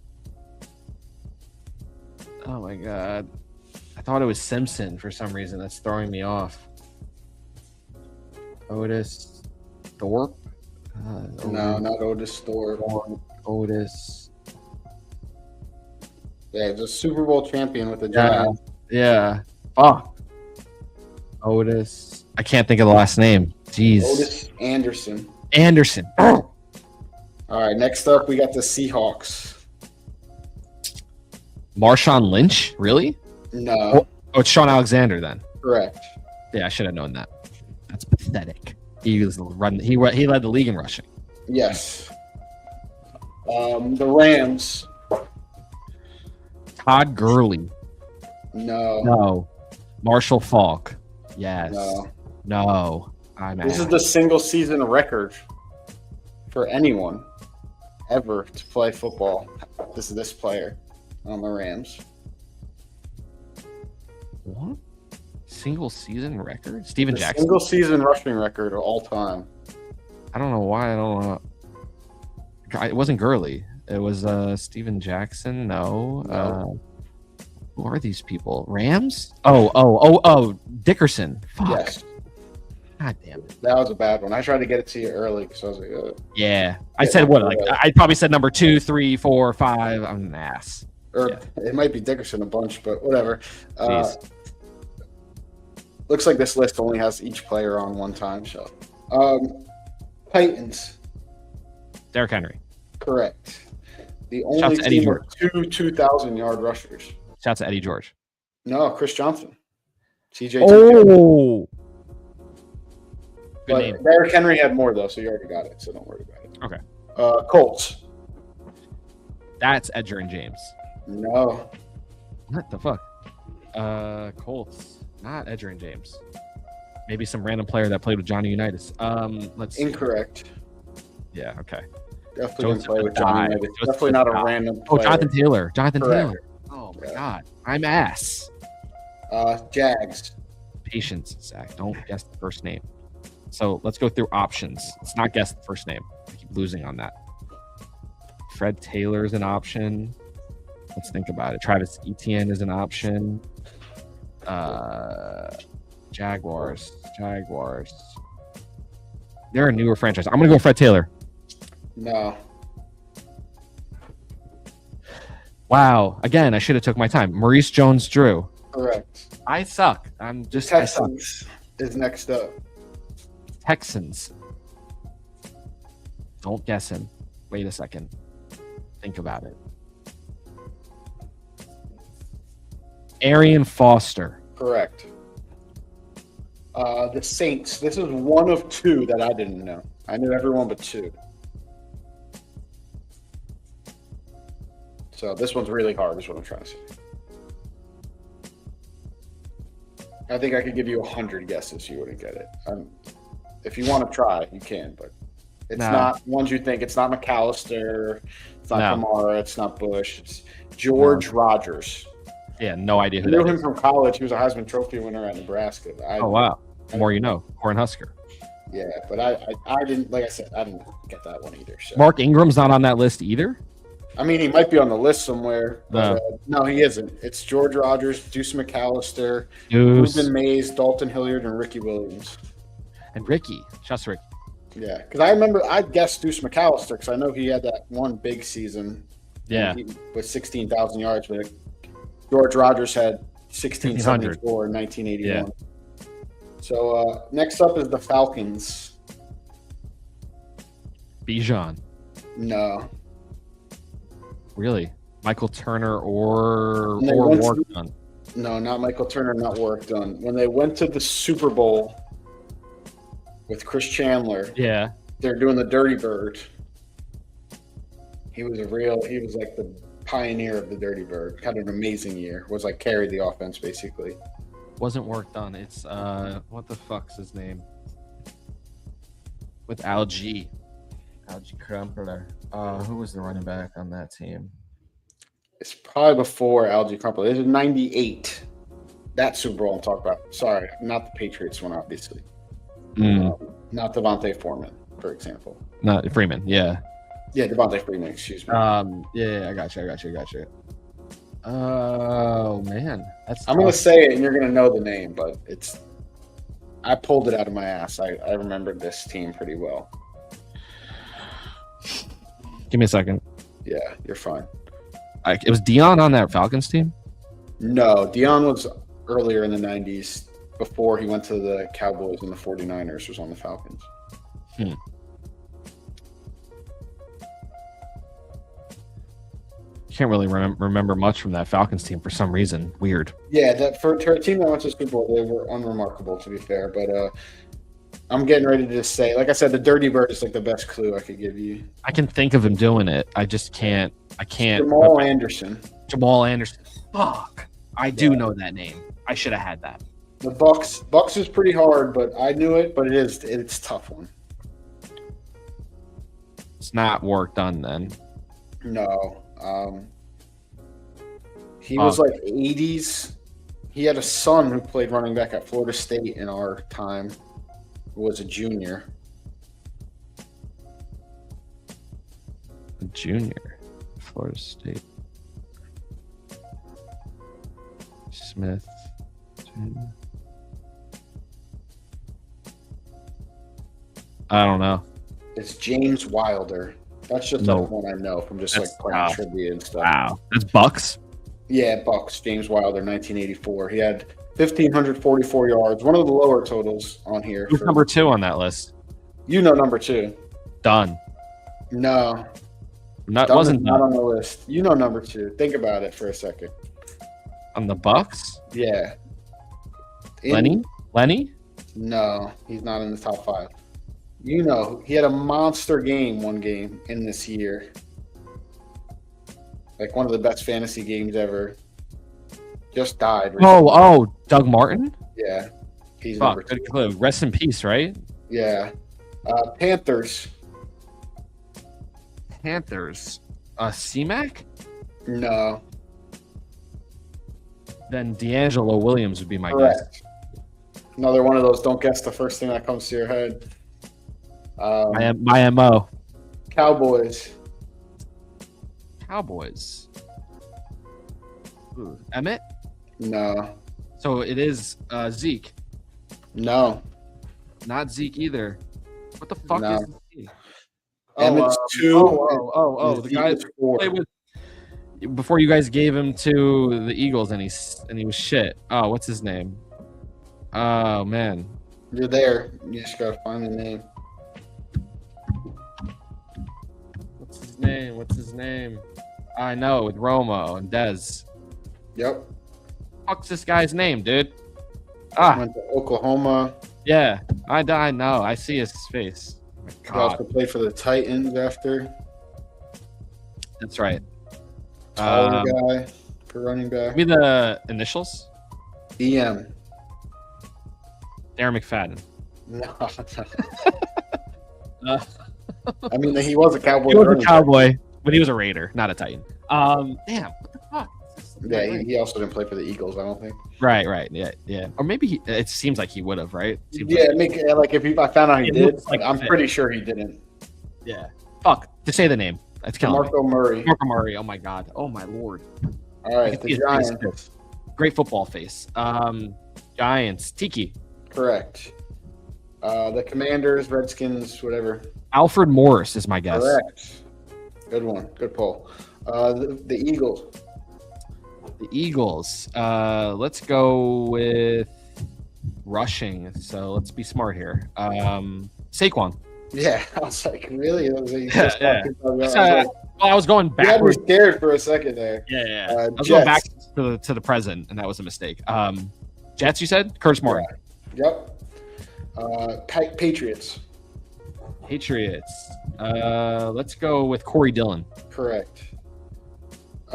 Oh, my God. I thought it was Simpson for some reason. That's throwing me off. Otis Thorpe? No, not Otis Thorpe. Otis. Yeah, he's a Super Bowl champion with the Giants. Yeah. Fuck. Otis. I can't think of the last name. Jeez. Otis Anderson. Anderson. All right, next up we got the Seahawks. Marshawn Lynch? Really? No. Oh, it's Sean Alexander then. Correct. Yeah, I should have known that. That's pathetic. He led the league in rushing. Yes. The Rams. Todd Gurley. No. No. Marshall Faulk. Yes. No. No. I'm This is out. the single season record for anyone ever to play football. This is this player on the Rams. What? Single season record? Steven The Jackson? single season rushing record of all time. I don't know why. I don't know. It wasn't Gurley. It was Steven Jackson. No. Who are these people? Rams? Oh. Dickerson. Fuck. Yes. God damn it. That was a bad one. I tried to get it to you early because I was like, Yeah. I said what? Like I probably said number 2, 3, 4, 5. I'm an ass. or Yeah. it might be Dickerson a bunch, but whatever. Jeez. Looks like this list only has each player on one time. So, Titans, Derrick Henry. correct. The only Shouts to Eddie team with two 2,000-yard rushers. Shouts to Eddie George. No, Chris Johnson. CJ. Oh. Good But name. Derrick Henry had more though, so you already got it. So don't worry about it. Okay. Colts. That's Edger and James. No. What the fuck? Colts. Not Edger and James. Maybe some random player that played with Johnny Unitas. Let's see. Incorrect. Yeah, okay. Definitely Joseph didn't play with Adai. Johnny Unitas. Joseph Definitely not a Adai. random Oh, player. Jonathan Taylor. Jonathan Correct. Taylor. Oh my Yeah. god. I'm ass. Jags. Patience, Zach. Don't guess the first name. So let's go through options. Let's not guess the first name. I keep losing on that. Fred Taylor is an option. Let's think about it. Travis Etienne is an option. Jaguars. They're a newer franchise. I'm gonna go Fred Taylor. No. Wow. Again, I should have took my time. Maurice Jones-Drew. Correct. I suck. I suck. Texans is next up. Texans. Don't guess him. Wait a second. Think about it. Arian Foster. Correct. The Saints. This is one of two that I didn't know. I knew everyone but two. So this one's really hard is what I'm trying to say. I think I could give you 100 guesses. You wouldn't get it. If you want to try, you can, but it's not ones you think. It's not McAllister. It's not Kamara. It's not Bush. It's George Rogers. Yeah, no idea who I knew that him is. from college. He was a Heisman Trophy winner at Nebraska. Oh, wow. The more you know. Cornhusker. Yeah, but I didn't, like I said, I didn't get that one either. So. Mark Ingram's not on that list either? I mean, he might be on the list somewhere. But, No. no, he isn't. It's George Rogers, Deuce McAllister, Deuce. Ruben Mays, Dalton Hilliard, and Ricky Williams. And Ricky. Shouts to Ricky. Yeah, because I remember I guessed Deuce McAllister because I know he had that one big season. Yeah. With 16,000 yards, but George Rogers had 1,674 in 1981. Yeah. So next up is the Falcons. Bijan. No. Really? Michael Turner or And they went to- Warren? No, not Michael Turner, not Work Done. When they went to the Super Bowl with Chris Chandler, Yeah. they're doing the Dirty Bird. He was like the pioneer of the Dirty Bird. Had an amazing year. Was like carried the offense basically. Wasn't work done. It's what the fuck's his name? With Algie Crumpler. Who was the running back on that team? It's probably before Algie Crumpler. This is 98. That Super Bowl I'm talking about. Sorry, not the Patriots one, obviously. Not Devontae Foreman, for example. Not Freeman. Yeah. Yeah, Devontae Freeman, excuse me. Yeah. I got you. Oh man, that's. I'm going to say it and you're going to know the name, but I pulled it out of my ass. I remembered this team pretty well. Give me a second. Yeah, you're fine. It was Dion on that Falcons team. No, Dion was earlier in the 90s before he went to the Cowboys and the 49ers was on the Falcons. Can't really remember much from that Falcons team for some reason. Weird. Yeah, that for a team that went to the Super Bowl, they were unremarkable, to be fair. But I'm getting ready to just say, like I said, the Dirty Bird is like the best clue I could give you. I can think of him doing it. I just can't. I can't. Jamal Anderson. Jamal Anderson. Fuck. I do know that name. I should have had that. The Bucks is pretty hard, but I knew it. But it's a tough one. It's not work done then. No. He was like 80s. He had a son who played running back at Florida State in our time, who was a junior. A junior. Florida State. Smith. I don't know. It's James Wilder. That's just like one I know from just like playing trivia and stuff. Wow. That's Bucks? Yeah, Bucks. James Wilder, 1984. He had 1,544 yards, one of the lower totals on here. Who's number 2 on that list? You know number 2. Dunn. No. Wasn't not on the list. You know number 2. Think about it for a second. On the Bucks? Yeah. Lenny? No, he's not in the top 5. You know, he had a monster game one game in this year. Like one of the best fantasy games ever. Just died. Oh, Doug Martin? Yeah. He's number 2. Good clue. Rest in peace, right? Yeah. Panthers. C-Mac? No. Then D'Angelo Williams would be my guess. Another one of those, don't guess the first thing that comes to your head. My MO. Cowboys. Ooh, Emmett? No. So it is Zeke. No. Not Zeke either. What the fuck is Zeke? Emmett's 2. The guy that played with before you guys gave him to the Eagles and he was shit. Oh, what's his name? Oh man. You're there. You just gotta find the name. What's his name? I know, with Romo and Dez. Yep. What's this guy's name, dude? Went to Oklahoma. Yeah, I know. I see his face. Oh my He also played for the Titans after. That's right. Taller guy for running back. Give me the initials. EM. Darren McFadden. No. I mean, he was a Cowboy. He was a Cowboy, but he was a Raider, not a Titan. Damn, what the fuck? Yeah, he also didn't play for the Eagles, I don't think. Right, yeah. Or maybe it seems like he would have, right? Like if I found out he did, like I'm pretty sure he didn't. Yeah. Fuck. Just say the name. That's killing Marco Murray. Marco Murray. Oh my god. Oh my lord. All right, the Giants. Great football face. Giants. Tiki. Correct. The Commanders, Redskins, whatever. Alfred Morris is my guess. Correct. Good one. Good poll. The Eagles. The Eagles. Let's go with rushing. So let's be smart here. Saquon. Yeah, I was like, really? I was going backwards. You had me scared for a second there. Yeah. I was going back to the present, and that was a mistake. Jets, you said? Curtis Martin. Yep. Patriots. Let's go with Corey Dillon. Correct.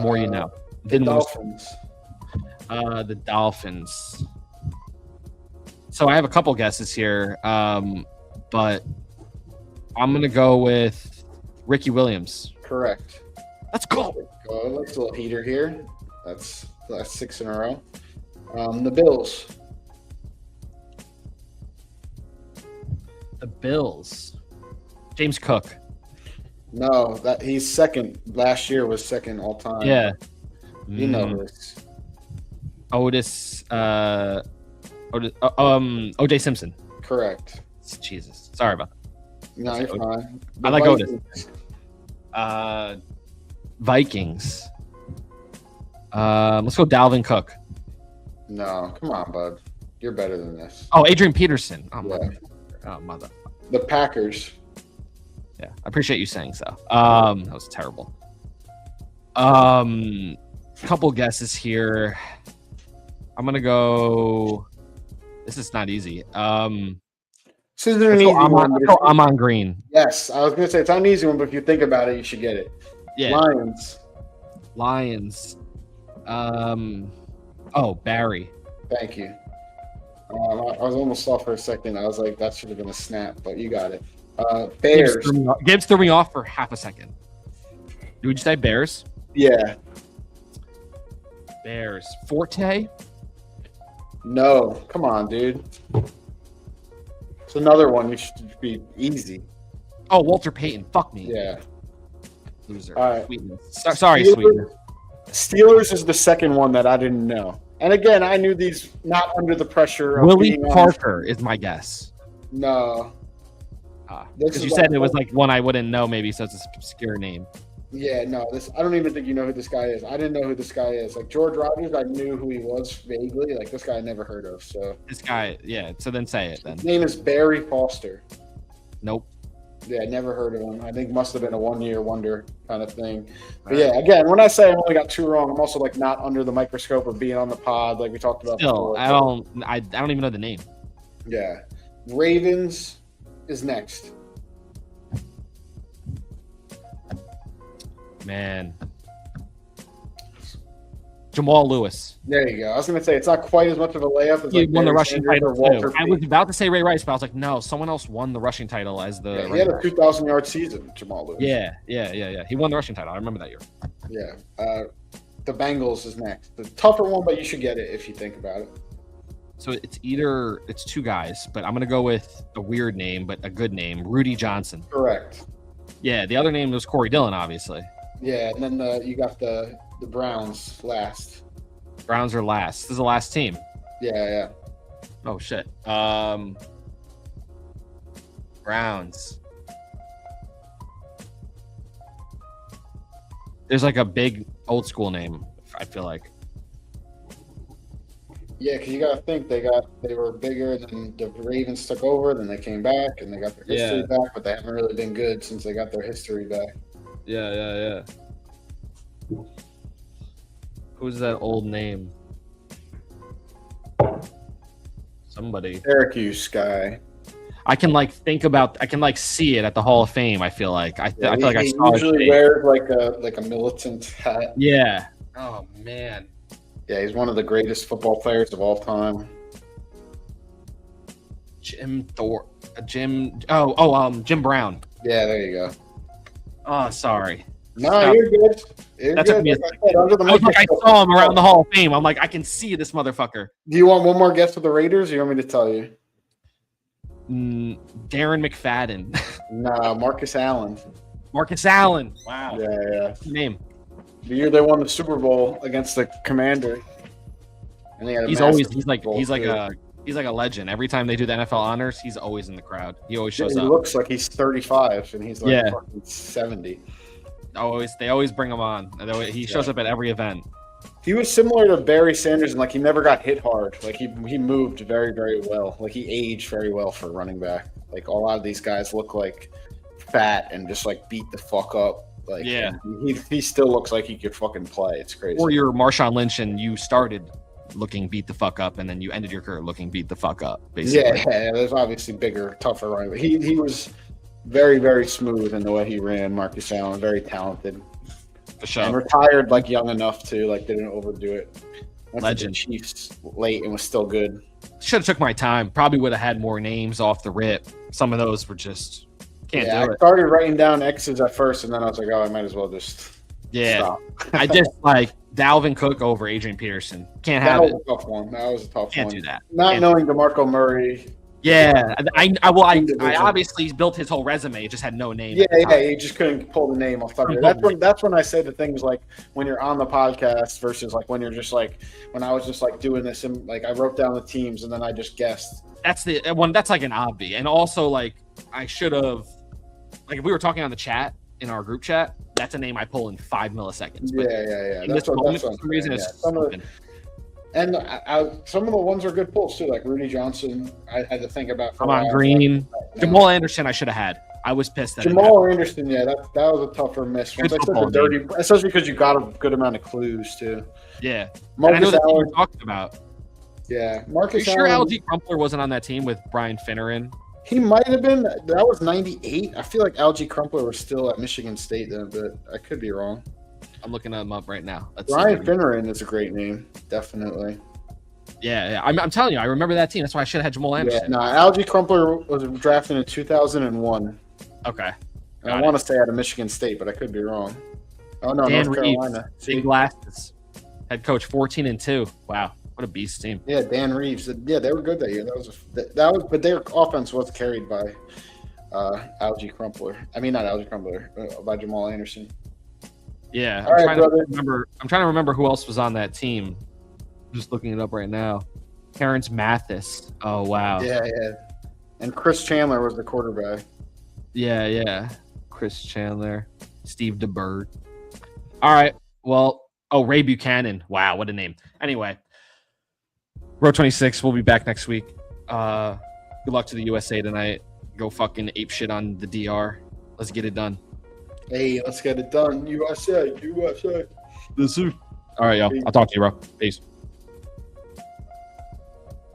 More you know. The Dolphins. The Dolphins. So I have a couple guesses here, but I'm going to go with Ricky Williams. Correct. Let's go. That's a little heater here. That's 6 in a row. The Bills. The Bills. James Cook. No, he's second. Last year was second all time. Yeah. You know this. Otis. O.J. Simpson. Correct. Jesus. Sorry about that. No, you're fine. I like Otis. Vikings. Let's go Dalvin Cook. No, come on, bud. You're better than this. Oh, Adrian Peterson. Oh, Yeah. mother. The Packers. Yeah, I appreciate you saying so. That was terrible. Couple guesses here. I'm gonna go. This is not easy. This isn't an easy one. I'm on green. Yes, I was gonna say it's not an easy one, but if you think about it, you should get it. Yeah. Lions. Oh, Barry. Thank you. I was almost off for a second. I was like, that should have been a snap, but you got it. Bears. Gibbs threw me off for half a second. Would you say Bears? Yeah. Bears. Forte? No. Come on, dude. It's another one. You should be easy. Oh, Walter Payton. Fuck me. Yeah. Loser. All right. Sorry, Sweetness. Steelers is the second one that I didn't know. And again, I knew these not under the pressure of Willie being Parker is my guess. No. Because you said it was like one I wouldn't know, maybe, so it's an obscure name. Yeah, no. I don't even think you know who this guy is. I didn't know who this guy is. Like George Rogers, I knew who he was vaguely. Like this guy I never heard of. So this guy, yeah. So then say it then. His name is Barry Foster. Nope. Yeah, never heard of him. I think must have been a one-year wonder kind of thing. But yeah, again, when I say I only got two wrong, I'm also like not under the microscope of being on the pod, like we talked about Still, before. I don't even know the name. Yeah, Ravens is next. Man, Jamal Lewis. There you go. I was going to say it's not quite as much of a layup as He like won the Barry rushing Sanders title or Walter too. I was about to say Ray Rice, but I was like, no, someone else won the rushing title as the. Yeah, he had a 2,000-yard season, Jamal Lewis. Yeah. He won the rushing title. I remember that year. Yeah. The Bengals is next. The tougher one, but you should get it if you think about it. So it's two guys, but I'm gonna go with a weird name, but a good name, Rudy Johnson. Correct. Yeah, the other name was Corey Dillon, obviously. Yeah, and then you got the Browns last. Browns are last. This is the last team. Yeah. Oh shit. Browns. There's like a big old school name, I feel like. Yeah, because you got to think they were bigger, then the Ravens took over, then they came back, and they got their history back, but they haven't really been good since they got their history back. Yeah. Who's that old name? Somebody. Syracuse guy. I can see it at the Hall of Fame. I feel like I feel like I he saw usually wears like a militant hat. Yeah. Oh man. Yeah, he's one of the greatest football players of all time. Jim Brown. Yeah, there you go. Oh, sorry. No, you're good. That took me I saw him around the Hall of Fame. I'm like, I can see this motherfucker. Do you want one more guess with the Raiders, or you want me to tell you? Darren McFadden. No, Marcus Allen. Marcus Allen. Wow. Yeah. Name. The year they won the Super Bowl against the Commander. And he's like a legend. Every time they do the NFL honors, he's always in the crowd. He always shows up. He looks like he's 35 and he's like fucking 70. They always bring him on. He shows up at every event. He was similar to Barry Sanders, and like he never got hit hard. Like he moved very, very well. Like he aged very well for running back. Like a lot of these guys look like fat and just like beat the fuck up. Like he still looks like he could fucking play. It's crazy. Or you're Marshawn Lynch and you started looking beat the fuck up, and then you ended your career looking beat the fuck up. Basically. Yeah. There's obviously bigger, tougher running. He was very, very smooth in the way he ran. Marcus Allen, very talented. For sure. And retired like young enough to like didn't overdo it. Went Legend. to the Chiefs late and was still good. Should have took my time. Probably would have had more names off the rip. Some of those were just can't do it. I started writing down X's at first, and then I was like, oh, I might as well just stop. I just like Dalvin Cook over Adrian Peterson. Can't have it. That was a tough one. Can't do that. Not knowing DeMarco Murray. Yeah, I obviously built his whole resume. It just had no name. Yeah, you just couldn't pull the name off. That's when I say the things like when you're on the podcast versus like when you're just like when I was just like doing this and like I wrote down the teams and then I just guessed. That's the one. That's like an obvi, and also like I should have like if we were talking on the chat in our group chat, that's a name I pull in 5 milliseconds. Yeah, But yeah. in this moment, for some reason, it's stupid. And some of the ones are good pulls too, like Rudy Johnson. I had to think about. Come on, Green. Jamal Anderson, I should have had. I was pissed at Jamal Anderson. Yeah, that was a tougher miss. Good Once I said football the dirty, especially because you got a good amount of clues too. Yeah, and I know the team we're talking about. Yeah, Are Marcus. you sure Allen, LG Crumpler wasn't on that team with Brian Finneran? He might have been. That was '98. I feel like Algie Crumpler was still at Michigan State then, but I could be wrong. I'm looking him up right now. Brian Finneran is a great name, definitely. Yeah. I'm telling you, I remember that team. That's why I should have had Jamal Anderson. Yeah, no, Algie Crumpler was drafted in 2001. Okay. I want to say out of Michigan State, but I could be wrong. Oh no, Dan North Carolina. Big glasses. Head coach, 14-2. Wow, what a beast team. Yeah, Dan Reeves. Yeah, they were good that year. That was, but their offense was carried by Algie Crumpler. I mean, not Algie Crumpler, by Jamal Anderson. Yeah, All right, brother. I'm trying to remember who else was on that team. I'm just looking it up right now. Terrence Mathis. Oh wow. Yeah. And Chris Chandler was the quarterback. Yeah. Chris Chandler, Steve DeBerg. All right. Well, Ray Buchanan. Wow, what a name. Anyway, Row 26. We'll be back next week. Good luck to the USA tonight. Go fucking ape shit on the DR. Let's get it done. Hey, let's get it done. USA. All right, y'all. I'll talk to you, bro. Peace.